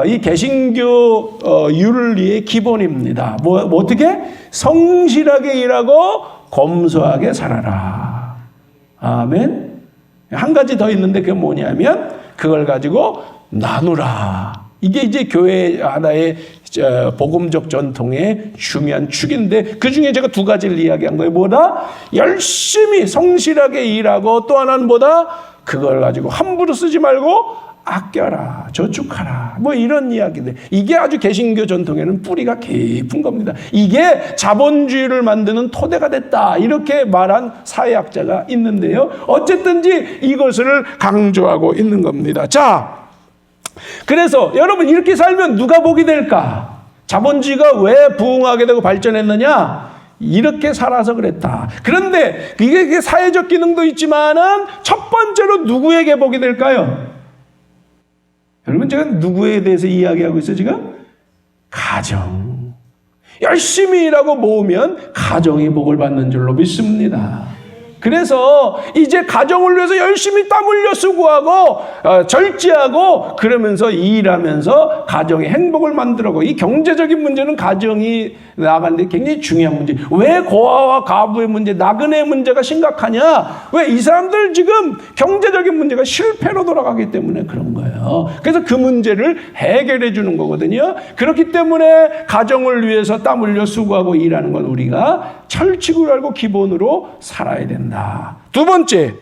이 개신교 윤리의 기본입니다. 어떻게? 성실하게 일하고 검소하게 살아라. 아멘. 한 가지 더 있는데 그게 뭐냐면, 그걸 가지고 나누라. 이게 이제 교회 하나의 복음적 전통의 중요한 축인데, 그 중에 제가 두 가지를 이야기한 거예요. 뭐다? 열심히 성실하게 일하고, 또 하나는 뭐다? 그걸 가지고 함부로 쓰지 말고 아껴라, 저축하라, 뭐 이런 이야기들. 이게 아주 개신교 전통에는 뿌리가 깊은 겁니다. 이게 자본주의를 만드는 토대가 됐다, 이렇게 말한 사회학자가 있는데요. 어쨌든지 이것을 강조하고 있는 겁니다. 자, 그래서 여러분, 이렇게 살면 누가 복이 될까? 자본주의가 왜 부흥하게 되고 발전했느냐? 이렇게 살아서 그랬다. 그런데 이게 사회적 기능도 있지만은 첫 번째로 누구에게 복이 될까요? 여러분, 제가 누구에 대해서 이야기하고 있어요, 지금? 가정. 열심히 일하고 모으면 가정이 복을 받는 줄로 믿습니다. 그래서 이제 가정을 위해서 열심히 땀 흘려 수고하고 절제하고 그러면서 일하면서 가정의 행복을 만들어가고, 이 경제적인 문제는 가정이 나가는데 굉장히 중요한 문제. 왜 고아와 가부의 문제, 나그네의 문제가 심각하냐? 왜 이 사람들 지금 경제적인 문제가 실패로 돌아가기 때문에 그런 거예요. 그래서 그 문제를 해결해 주는 거거든요. 그렇기 때문에 가정을 위해서 땀 흘려 수고하고 일하는 건 우리가 철칙을 알고 기본으로 살아야 된다. 두 번째,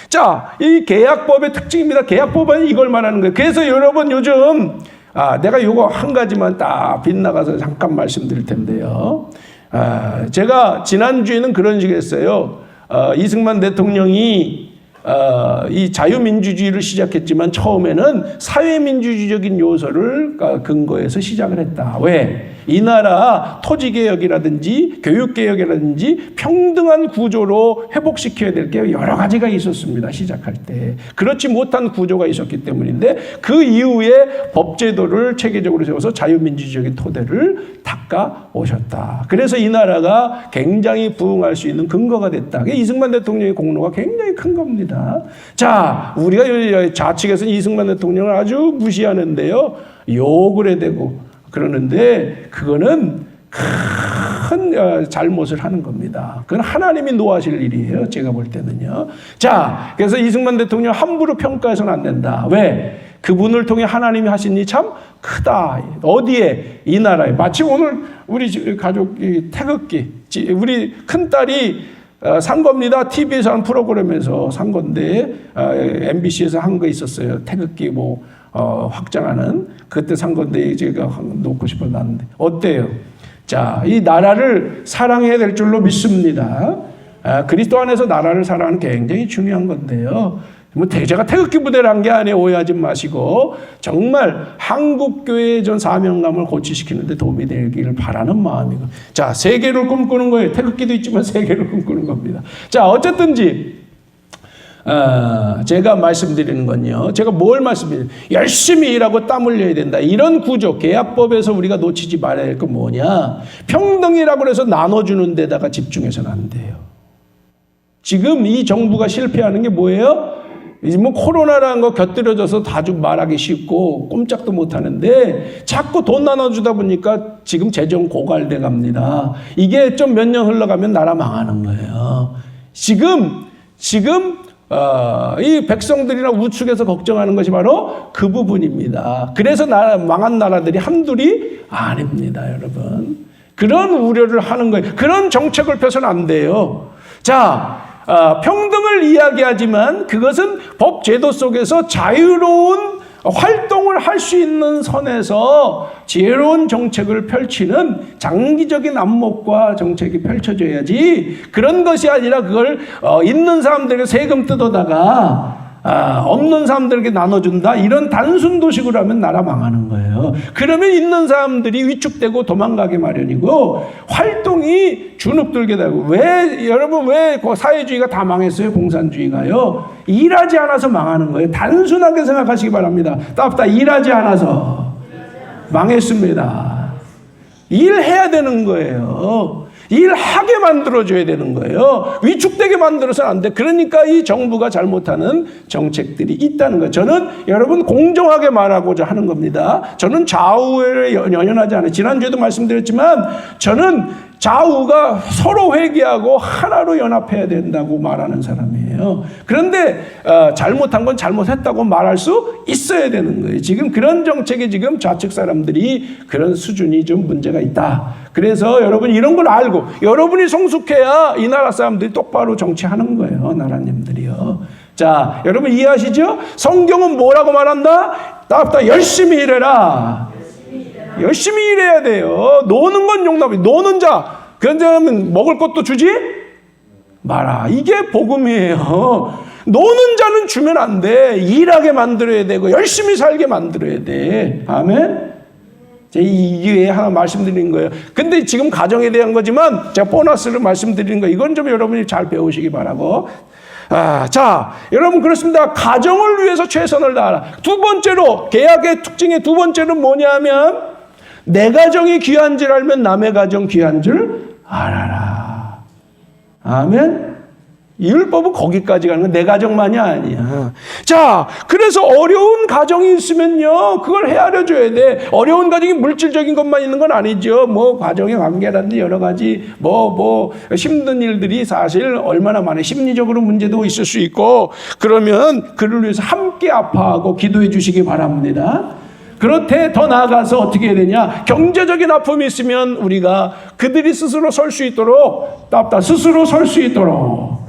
자, 이 계약법의 특징입니다. 계약법은 이걸 말하는 거예요. 그래서 여러분, 요즘 내가 이거 한 가지만 딱 빗나가서 잠깐 말씀드릴 텐데요. 제가 지난주에는 그런 식으로 했어요. 이승만 대통령이 이 자유민주주의를 시작했지만 처음에는 사회민주주의적인 요소를 근거해서 시작을 했다. 왜? 이 나라 토지개혁이라든지 교육개혁이라든지 평등한 구조로 회복시켜야 될 게 여러 가지가 있었습니다. 시작할 때. 그렇지 못한 구조가 있었기 때문인데 그 이후에 법제도를 체계적으로 세워서 자유민주주의적인 토대를 닦아 오셨다. 그래서 이 나라가 굉장히 부흥할 수 있는 근거가 됐다. 이승만 대통령의 공로가 굉장히 큰 겁니다. 자, 우리가 좌측에서는 이승만 대통령을 아주 무시하는데요. 욕을 해대고 그러는데 그거는 큰 잘못을 하는 겁니다. 그건 하나님이 노하실 일이에요. 제가 볼 때는요. 자, 그래서 이승만 대통령 함부로 평가해서는 안 된다. 왜? 그분을 통해 하나님이 하신 일이 참 크다. 어디에? 이 나라에. 마침 오늘 우리 가족이 태극기, 우리 큰딸이 산 겁니다. TV에서 한 프로그램에서 산 건데, MBC에서 한 거 있었어요. 태극기 확장하는. 그때 산 건데, 제가 놓고 싶어 놨는데. 어때요? 자, 이 나라를 사랑해야 될 줄로 믿습니다. 그리스도 안에서 나라를 사랑하는 굉장히 중요한 건데요. 제가 태극기 부대를 한 게 아니에요. 오해하지 마시고 정말 한국교회의 전 사명감을 고취시키는 데 도움이 되기를 바라는 마음이고, 자, 세계를 꿈꾸는 거예요. 태극기도 있지만 세계를 꿈꾸는 겁니다. 자, 어쨌든지 제가 말씀드리는 건요. 제가 뭘 말씀드리는, 열심히 일하고 땀 흘려야 된다. 이런 구조, 계약법에서 우리가 놓치지 말아야 할 건 뭐냐. 평등이라고 해서 나눠주는 데다가 집중해서는 안 돼요. 지금 이 정부가 실패하는 게 뭐예요? 코로나라는 거 곁들여져서 다주 말하기 쉽고 꼼짝도 못 하는데 자꾸 돈 나눠주다 보니까 지금 재정 고갈돼 갑니다. 이게 좀 몇 년 흘러가면 나라 망하는 거예요. 지금 이 백성들이나 우측에서 걱정하는 것이 바로 그 부분입니다. 그래서 망한 나라들이 한둘이 아닙니다, 여러분. 그런 우려를 하는 거예요. 그런 정책을 펴서는 안 돼요. 자, 평등을 이야기하지만 그것은 법 제도 속에서 자유로운 활동을 할 수 있는 선에서 지혜로운 정책을 펼치는 장기적인 안목과 정책이 펼쳐져야지, 그런 것이 아니라 그걸 있는 사람들에게 세금 뜯어다가 없는 사람들에게 나눠준다, 이런 단순 도식으로 하면 나라 망하는 거예요. 그러면 있는 사람들이 위축되고 도망가기 마련이고 활동이 주눅들게 되고. 여러분 왜 사회주의가 다 망했어요? 공산주의가요. 일하지 않아서 망하는 거예요. 단순하게 생각하시기 바랍니다. 따뜻하 일하지 않아서 망했습니다. 일해야 되는 거예요. 일하게 만들어줘야 되는 거예요. 위축되게 만들어서는 안 돼. 그러니까 이 정부가 잘못하는 정책들이 있다는 거예요. 저는 여러분 공정하게 말하고자 하는 겁니다. 저는 좌우에 연연하지 않아요. 지난주에도 말씀드렸지만 저는 좌우가 서로 회개하고 하나로 연합해야 된다고 말하는 사람이에요. 그런데 잘못한 건 잘못했다고 말할 수 있어야 되는 거예요. 지금 그런 정책에 지금 좌측 사람들이 그런 수준이 좀 문제가 있다. 그래서 여러분 이런 걸 알고 여러분이 성숙해야 이 나라 사람들이 똑바로 정치하는 거예요. 나라님들이요. 자, 여러분 이해하시죠? 성경은 뭐라고 말한다? 따뜻하 열심히 일해라. 열심히 일해야 돼요. 노는 건 용납이. 노는 자, 그런 자는 먹을 것도 주지 마라. 이게 복음이에요. 노는 자는 주면 안 돼. 일하게 만들어야 되고 열심히 살게 만들어야 돼. 아멘. 이게 하나 말씀드린 거예요. 근데 지금 가정에 대한 거지만 제가 보너스를 말씀드리는 거, 이건 좀 여러분이 잘 배우시기 바라고. 자, 여러분 그렇습니다. 가정을 위해서 최선을 다하라. 두 번째로, 계약의 특징의 두 번째는 뭐냐면 내 가정이 귀한 줄 알면 남의 가정 귀한 줄 알아라. 아멘. 이 율법은 거기까지 가는 건 내 가정만이 아니야. 자, 그래서 어려운 가정이 있으면요, 그걸 헤아려 줘야 돼. 어려운 가정이 물질적인 것만 있는 건 아니죠. 가정의 관계라든지 여러 가지 힘든 일들이 사실 얼마나 많아요. 심리적으로 문제도 있을 수 있고, 그러면 그를 위해서 함께 아파하고 기도해 주시기 바랍니다. 그렇대. 더 나아가서 어떻게 해야 되냐? 경제적인 아픔이 있으면 우리가 그들이 스스로 설 수 있도록, 스스로 설 수 있도록.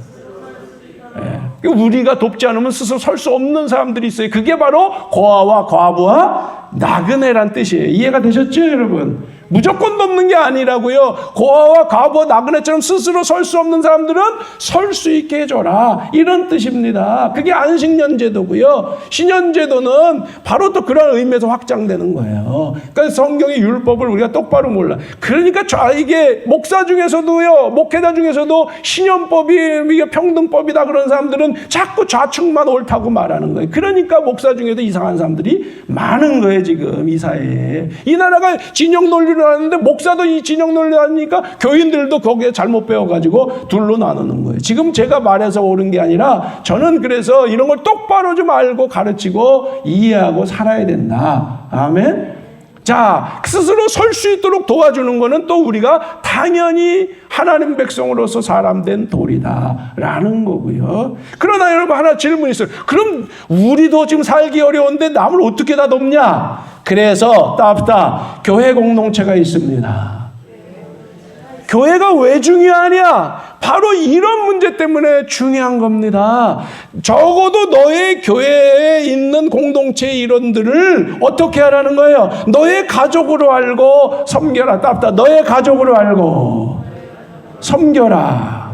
우리가 돕지 않으면 스스로 설 수 없는 사람들이 있어요. 그게 바로 고아와 과부와 나그네란 뜻이에요. 이해가 되셨죠, 여러분? 무조건 돕는 게 아니라고요. 고아와 과부, 나그네처럼 스스로 설 수 없는 사람들은 설 수 있게 해줘라. 이런 뜻입니다. 그게 안식년제도고요. 신년제도는 바로 또 그런 의미에서 확장되는 거예요. 그러니까 성경의 율법을 우리가 똑바로 몰라. 그러니까 이게 목사 중에서도요, 목회자 중에서도 신년법이 이게 평등법이다 그런 사람들은 자꾸 좌측만 옳다고 말하는 거예요. 그러니까 목사 중에도 이상한 사람들이 많은 거예요, 지금 이 사회에. 이 나라가 진영 논리를 하는데 목사도 이 진영 논리를 하니까 교인들도 거기에 잘못 배워가지고 둘로 나누는 거예요. 지금 제가 말해서 옳은 게 아니라 저는 그래서 이런 걸 똑바로 좀 알고 가르치고 이해하고 살아야 된다. 아멘. 자, 스스로 설 수 있도록 도와주는 거는 또 우리가 당연히 하나님 백성으로서 사람된 도리다라는 거고요. 그러나 여러분 하나 질문이 있어요. 그럼 우리도 지금 살기 어려운데 남을 어떻게 다 돕냐? 그래서 교회 공동체가 있습니다. 교회가 왜 중요하냐? 바로 이런 문제 때문에 중요한 겁니다. 적어도 너의 교회에 있는 공동체의 일원들을 어떻게 하라는 거예요? 너의 가족으로 알고 섬겨라. 너의 가족으로 알고 섬겨라.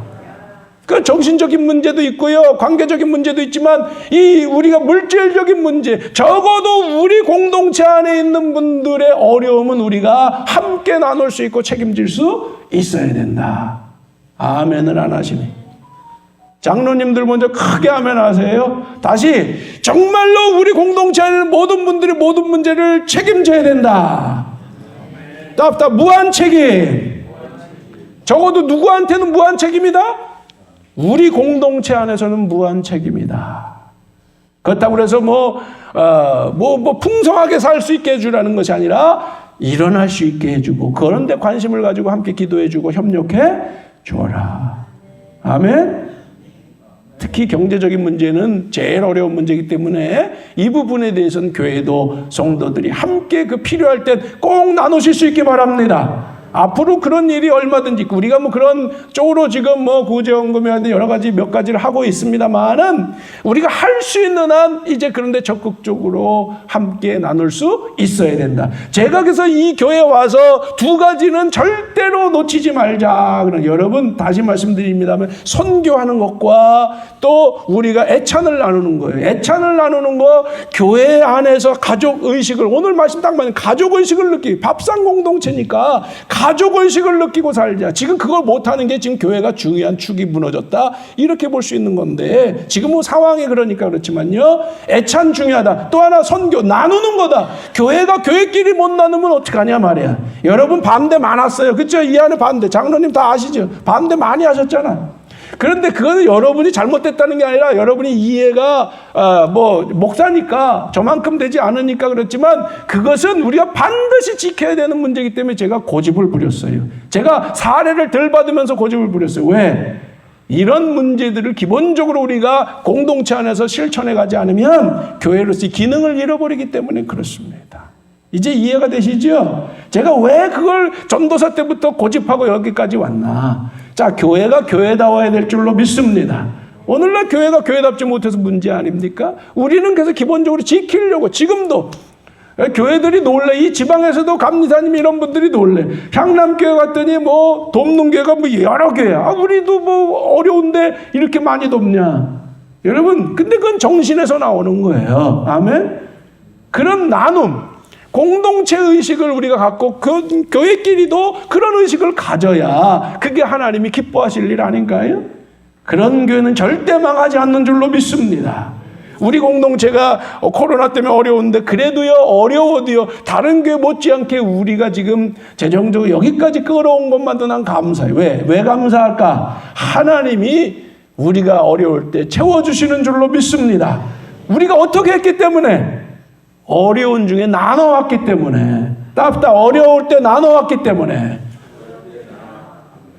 그 정신적인 문제도 있고요, 관계적인 문제도 있지만 이 우리가 물질적인 문제, 적어도 우리 공동체 안에 있는 분들의 어려움은 우리가 함께 나눌 수 있고 책임질 수 있어야 된다. 아멘을 안 하시네. 장로님들 먼저 크게 아멘 하세요. 다시, 정말로 우리 공동체 안에 있는 모든 분들이 모든 문제를 책임져야 된다. 무한 책임. 적어도 누구한테는 무한 책임이다? 우리 공동체 안에서는 무한 책임이다. 그렇다고 해서 풍성하게 살 수 있게 해주라는 것이 아니라 일어날 수 있게 해주고, 그런데 관심을 가지고 함께 기도해주고 협력해 줘라. 아멘. 특히 경제적인 문제는 제일 어려운 문제이기 때문에 이 부분에 대해서는 교회도 성도들이 함께 그 필요할 때 꼭 나누실 수 있게 바랍니다. 앞으로 그런 일이 얼마든지 있고, 우리가 그런 쪽으로 지금 구제원금이라든지 여러 가지 몇 가지를 하고 있습니다만은 우리가 할 수 있는 한 이제 그런데 적극적으로 함께 나눌 수 있어야 된다. 제가 그래서 이 교회에 와서 두 가지는 절대로 놓치지 말자. 여러분 다시 말씀드립니다만, 선교하는 것과 또 우리가 애찬을 나누는 거예요. 애찬을 나누는 거, 교회 안에서 가족 의식을, 오늘 말씀 딱 맞는 가족 의식을 느끼고, 밥상 공동체니까 가족 의식을 느끼고 살자. 지금 그걸 못하는 게 지금 교회가 중요한 축이 무너졌다, 이렇게 볼 수 있는 건데, 지금은 상황이 그러니까 그렇지만요, 애찬 중요하다. 또 하나 선교, 나누는 거다. 교회가 교회끼리 못 나누면 어떡하냐 말이야. 여러분 반대 많았어요, 그렇죠? 이 안에 반대, 장로님 다 아시죠? 반대 많이 하셨잖아. 그런데 그거는 여러분이 잘못됐다는 게 아니라 여러분이 이해가 목사니까 저만큼 되지 않으니까 그렇지만, 그것은 우리가 반드시 지켜야 되는 문제이기 때문에 제가 고집을 부렸어요. 제가 사례를 덜 받으면서 고집을 부렸어요. 왜? 이런 문제들을 기본적으로 우리가 공동체 안에서 실천해 가지 않으면 교회로서의 기능을 잃어버리기 때문에 그렇습니다. 이제 이해가 되시죠? 제가 왜 그걸 전도사 때부터 고집하고 여기까지 왔나? 자, 교회가 교회다워야 될 줄로 믿습니다. 오늘날 교회가 교회답지 못해서 문제 아닙니까? 우리는 그래서 기본적으로 지키려고, 지금도 교회들이 놀래. 이 지방에서도 감리사님 이런 분들이 놀래. 향남교회 갔더니 돕는 교회가 여러 교회야. 우리도 어려운데 이렇게 많이 돕냐. 여러분, 근데 그건 정신에서 나오는 거예요. 아멘? 그런 나눔, 공동체 의식을 우리가 갖고 그 교회끼리도 그런 의식을 가져야 그게 하나님이 기뻐하실 일 아닌가요? 그런 교회는 절대 망하지 않는 줄로 믿습니다. 우리 공동체가 코로나 때문에 어려운데 그래도요, 어려워도요, 다른 교회 못지않게 우리가 지금 재정적으로 여기까지 끌어온 것만도 난 감사해요. 왜 감사할까? 하나님이 우리가 어려울 때 채워주시는 줄로 믿습니다. 우리가 어떻게 했기 때문에? 어려운 중에 나눠왔기 때문에. 어려울 때 나눠왔기 때문에.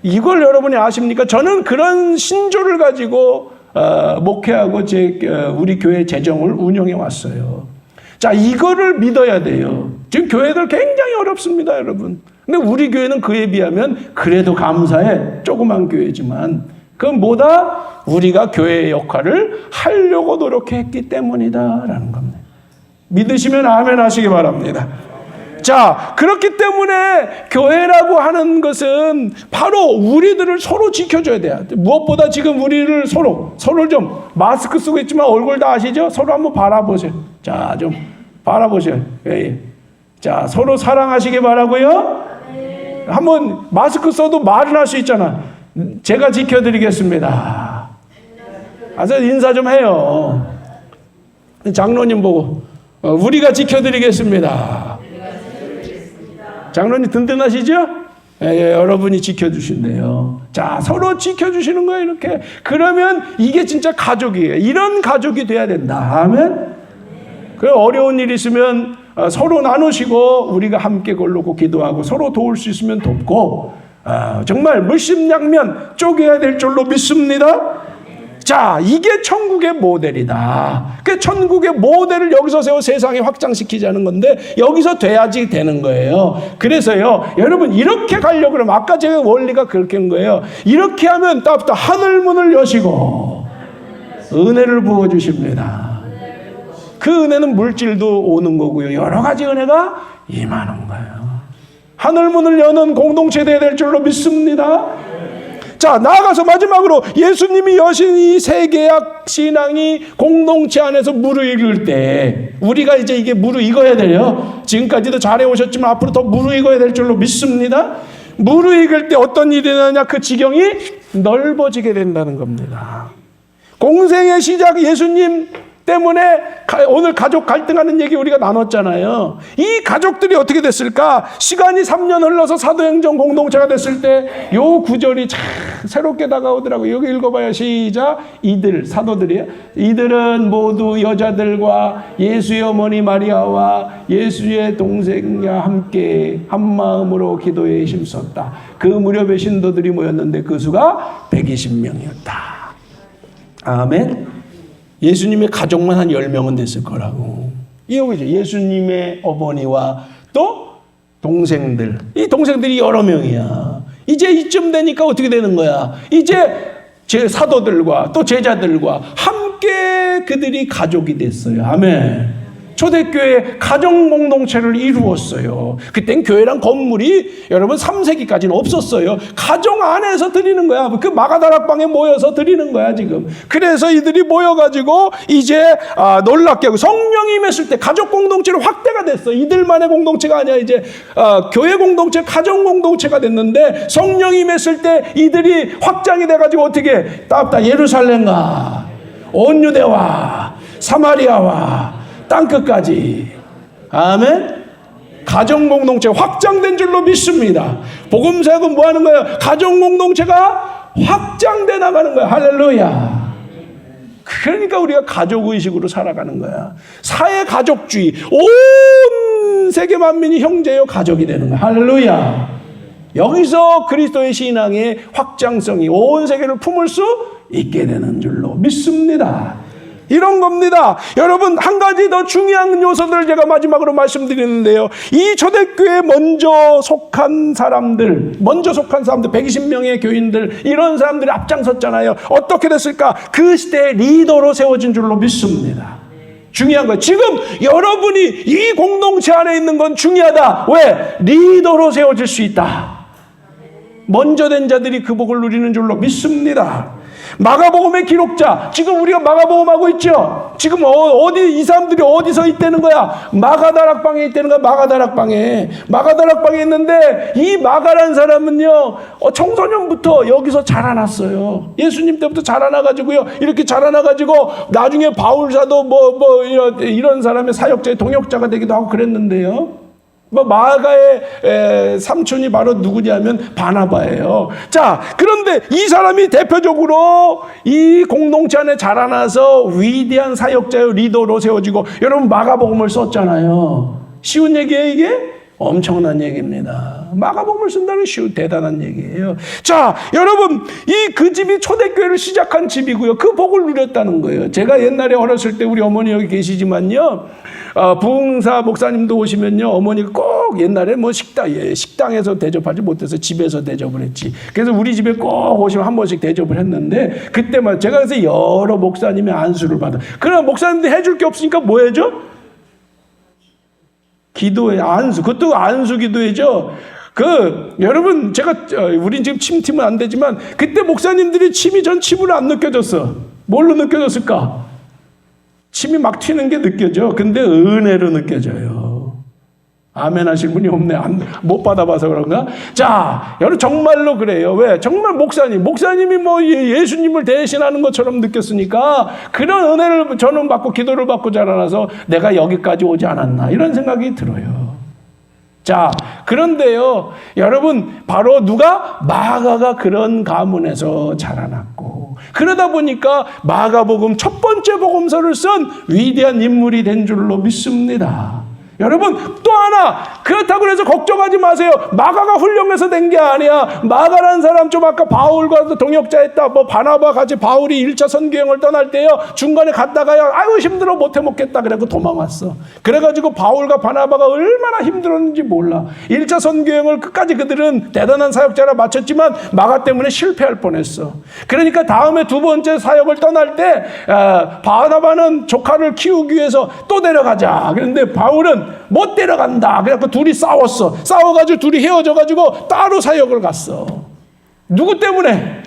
이걸 여러분이 아십니까? 저는 그런 신조를 가지고 목회하고 우리 교회 재정을 운영해 왔어요. 자, 이거를 믿어야 돼요. 지금 교회들 굉장히 어렵습니다, 여러분. 근데 우리 교회는 그에 비하면 그래도 감사해. 조그만 교회지만. 그건 뭐다? 우리가 교회의 역할을 하려고 노력했기 때문이다라는 겁니다. 믿으시면 아멘 하시기 바랍니다. 자, 그렇기 때문에 교회라고 하는 것은 바로 우리들을 서로 지켜줘야 돼요. 무엇보다 지금 우리를 서로를 좀 마스크 쓰고 있지만 얼굴 다 아시죠? 서로 한번 바라보세요. 자, 좀 바라보세요. 예. 자, 서로 사랑하시기 바라고요. 한번 마스크 써도 말은 할 수 있잖아. 제가 지켜드리겠습니다. 아서 인사 좀 해요. 장로님 보고 우리가 지켜드리겠습니다. 장로님 든든하시죠? 예, 여러분이 지켜주신대요. 자, 서로 지켜주시는 거예요, 이렇게. 그러면 이게 진짜 가족이에요. 이런 가족이 돼야 된다. 아멘? 그리고 어려운 일 있으면 서로 나누시고 우리가 함께 걸르고 기도하고 서로 도울 수 있으면 돕고 정말 물심양면 쪼개야 될 줄로 믿습니다. 자, 이게 천국의 모델이다. 그 천국의 모델을 여기서 세워 세상에 확장시키자는 건데 여기서 돼야지 되는 거예요. 그래서요, 여러분 이렇게 가려고 그러면 아까 제가 원리가 그렇게 한 거예요. 이렇게 하면 따뜻한 하늘 문을 여시고 은혜를 부어주십니다. 그 은혜는 물질도 오는 거고요. 여러 가지 은혜가 임하는 거예요. 하늘 문을 여는 공동체 되어야 될 줄로 믿습니다. 자, 나아가서 마지막으로 예수님이 여신 이 세계약 신앙이 공동체 안에서 무르익을 때 우리가 이제 이게 무르익어야 돼요. 지금까지도 잘해오셨지만 앞으로 더 무르익어야 될 줄로 믿습니다. 무르익을 때 어떤 일이 나냐, 그 지경이 넓어지게 된다는 겁니다. 공생의 시작 예수님 때문에 오늘 가족 갈등하는 얘기 우리가 나눴잖아요. 이 가족들이 어떻게 됐을까? 시간이 3년 흘러서 사도행전 공동체가 됐을 때 요 구절이 참 새롭게 다가오더라고요. 여기 읽어봐요. 시작. 이들, 사도들이에요. 이들은 모두 여자들과 예수의 어머니 마리아와 예수의 동생과 함께 한마음으로 기도에 힘썼다. 그 무렵에 신도들이 모였는데 그 수가 120명이었다. 아멘. 예수님의 가족만 한 10명은 됐을 거라고. 이거죠. 예수님의 어머니와 또 동생들. 이 동생들이 여러 명이야. 이제 이쯤 되니까 어떻게 되는 거야? 이제 제 사도들과 또 제자들과 함께 그들이 가족이 됐어요. 아멘. 초대교회 가정 공동체를 이루었어요. 그땐 교회란 건물이 여러분 3세기까지는 없었어요. 가정 안에서 드리는 거야. 그 마가다락방에 모여서 드리는 거야 지금. 그래서 이들이 모여가지고 이제 놀랍게 하고 성령이 임했을 때 가족 공동체로 확대가 됐어. 이들만의 공동체가 아니야. 이제 교회 공동체, 가정 공동체가 됐는데 성령이 임했을 때 이들이 확장이 돼가지고 어떻게 따 예루살렘과 온 유대와 사마리아와 땅끝까지. 아멘. 가정 공동체 확장된 줄로 믿습니다. 복음사역은 뭐 하는 거예요? 가정 공동체가 확장돼 나가는 거야. 할렐루야. 그러니까 우리가 가족의식으로 살아가는 거야. 사회가족주의. 온 세계 만민이 형제요 가족이 되는 거야. 할렐루야. 여기서 그리스도의 신앙의 확장성이 온 세계를 품을 수 있게 되는 줄로 믿습니다. 이런 겁니다. 여러분, 한 가지 더 중요한 요소들을 제가 마지막으로 말씀드리는데요. 이 초대교회에 먼저 속한 사람들 120명의 교인들, 이런 사람들이 앞장섰잖아요. 어떻게 됐을까? 그 시대의 리더로 세워진 줄로 믿습니다. 중요한 거예요. 지금 여러분이 이 공동체 안에 있는 건 중요하다. 왜? 리더로 세워질 수 있다. 먼저 된 자들이 그 복을 누리는 줄로 믿습니다. 마가복음의 기록자, 지금 우리가 마가복음하고 있죠. 지금 어디 이 사람들이 어디서 있다는 거야? 마가다락방에 있다는 거야. 마가다락방에 있는데 이 마가란 사람은요, 청소년부터 여기서 자라났어요. 예수님 때부터 자라나가지고요, 이렇게 자라나가지고 나중에 바울사도 이런 사람의 사역자의 동역자가 되기도 하고 그랬는데요. 마가의 삼촌이 바로 누구냐면 바나바예요. 자, 그런데 이 사람이 대표적으로 이 공동체 안에 자라나서 위대한 사역자요 리더로 세워지고, 여러분 마가복음을 썼잖아요. 쉬운 얘기예요 이게? 엄청난 얘기입니다. 마가복음을 쓴다는 대단한 얘기예요. 자, 여러분, 그 집이 초대교회를 시작한 집이고요. 그 복을 누렸다는 거예요. 제가 옛날에 어렸을 때, 우리 어머니 여기 계시지만요, 부흥사 목사님도 오시면요, 어머니가 꼭 옛날에 식당에서 대접하지 못해서 집에서 대접을 했지. 그래서 우리 집에 꼭 오시면 한 번씩 대접을 했는데, 그때만 제가 그래서 여러 목사님의 안수를 받아. 그러나 목사님들 해줄 게 없으니까 뭐 해줘? 기도회, 안수, 그것도 안수 기도회죠. 여러분, 우린 지금 침 튀면 안 되지만, 그때 목사님들이 전 침으로 안 느껴졌어. 뭘로 느껴졌을까? 침이 막 튀는 게 느껴져. 근데 은혜로 느껴져요. 아멘 하실 분이 없네. 못 받아봐서 그런가? 자, 여러분, 정말로 그래요. 왜? 정말 목사님이 예수님을 대신하는 것처럼 느꼈으니까, 그런 은혜를 저는 받고, 기도를 받고 자라나서 내가 여기까지 오지 않았나, 이런 생각이 들어요. 자, 그런데요, 여러분, 바로 마가가 그런 가문에서 자라났고, 그러다 보니까 마가복음 첫 번째 복음서를 쓴 위대한 인물이 된 줄로 믿습니다. 여러분, 또 하나, 그렇다고 해서 걱정하지 마세요. 마가가 훌륭해서 된 게 아니야. 마가라는 사람, 좀 아까 바울과 동역자했다. 바나바 같이 바울이 1차 선교여행을 떠날 때요, 중간에 갔다가요, 아유 힘들어 못해 먹겠다 그래고 도망왔어. 그래가지고 바울과 바나바가 얼마나 힘들었는지 몰라. 1차 선교여행을 끝까지 그들은 대단한 사역자라 마쳤지만 마가 때문에 실패할 뻔했어. 그러니까 다음에 두 번째 사역을 떠날 때 바나바는 조카를 키우기 위해서 또 데려가자. 그런데 바울은 못 데려간다. 그래서 둘이 싸웠어. 싸워가지고 둘이 헤어져가지고 따로 사역을 갔어. 누구 때문에?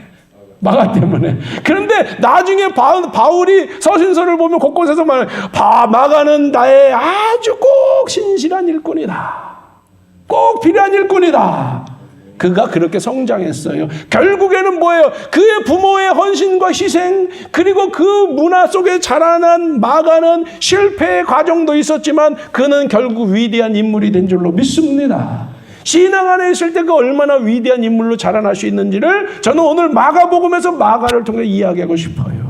마가 때문에. 그런데 나중에 바울이 서신서를 보면 곳곳에서 마가는 나의 아주 꼭 신실한 일꾼이다. 꼭 필요한 일꾼이다. 그가 그렇게 성장했어요. 결국에는 뭐예요? 그의 부모의 헌신과 희생, 그리고 그 문화 속에 자라난 마가는 실패의 과정도 있었지만 그는 결국 위대한 인물이 된 줄로 믿습니다. 신앙 안에 있을 때 그 얼마나 위대한 인물로 자라날 수 있는지를 저는 오늘 마가복음에서 마가를 통해 이야기하고 싶어요.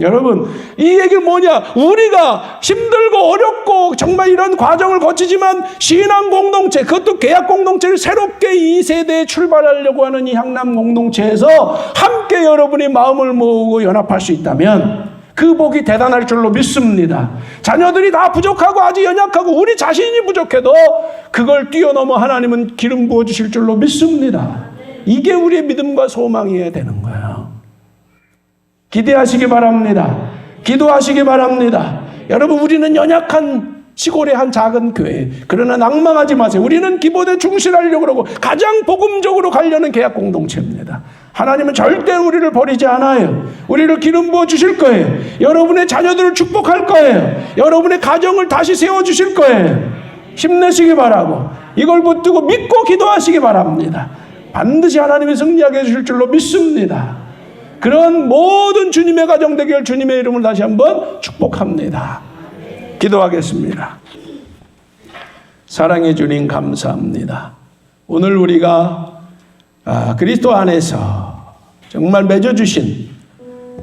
여러분, 이 얘기는 뭐냐? 우리가 힘들고 어렵고 정말 이런 과정을 거치지만 신앙 공동체, 그것도 계약 공동체를 새롭게 이 세대에 출발하려고 하는 이 향남 공동체에서 함께 여러분이 마음을 모으고 연합할 수 있다면 그 복이 대단할 줄로 믿습니다. 자녀들이 다 부족하고 아주 연약하고 우리 자신이 부족해도 그걸 뛰어넘어 하나님은 기름 부어주실 줄로 믿습니다. 이게 우리의 믿음과 소망이어야 되는 거예요. 기대하시기 바랍니다. 기도하시기 바랍니다. 여러분, 우리는 연약한 시골의 한 작은 교회. 그러나 낭망하지 마세요. 우리는 기본에 충실하려고 그러고 가장 복음적으로 가려는 계약 공동체입니다. 하나님은 절대 우리를 버리지 않아요. 우리를 기름 부어 주실 거예요. 여러분의 자녀들을 축복할 거예요. 여러분의 가정을 다시 세워주실 거예요. 힘내시기 바라고 이걸 붙들고 믿고 기도하시기 바랍니다. 반드시 하나님이 승리하게 해주실 줄로 믿습니다. 그런 모든 주님의 가정 되길 주님의 이름을 다시 한번 축복합니다. 기도하겠습니다. 사랑해 주님 감사합니다. 오늘 우리가 그리스도 안에서 정말 맺어주신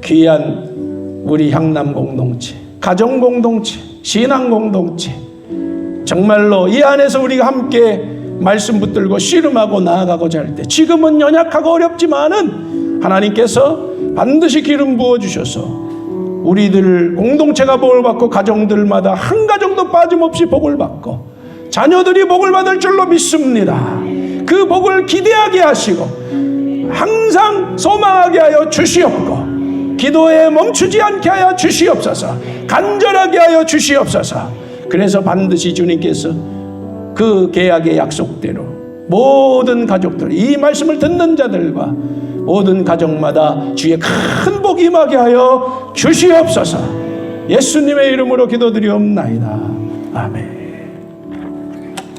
귀한 우리 향남 공동체, 가정 공동체, 신앙 공동체, 정말로 이 안에서 우리가 함께 말씀 붙들고 씨름하고 나아가고자 할 때 지금은 연약하고 어렵지만은 하나님께서 반드시 기름 부어주셔서 우리들 공동체가 복을 받고 가정들마다 한 가정도 빠짐없이 복을 받고 자녀들이 복을 받을 줄로 믿습니다. 그 복을 기대하게 하시고 항상 소망하게 하여 주시옵고 기도에 멈추지 않게 하여 주시옵소서. 간절하게 하여 주시옵소서. 그래서 반드시 주님께서 그 계약의 약속대로 모든 가족들, 이 말씀을 듣는 자들과 모든 가정마다 주의 큰 복이 임하게 하여 주시옵소서. 예수님의 이름으로 기도드리옵나이다. 아멘.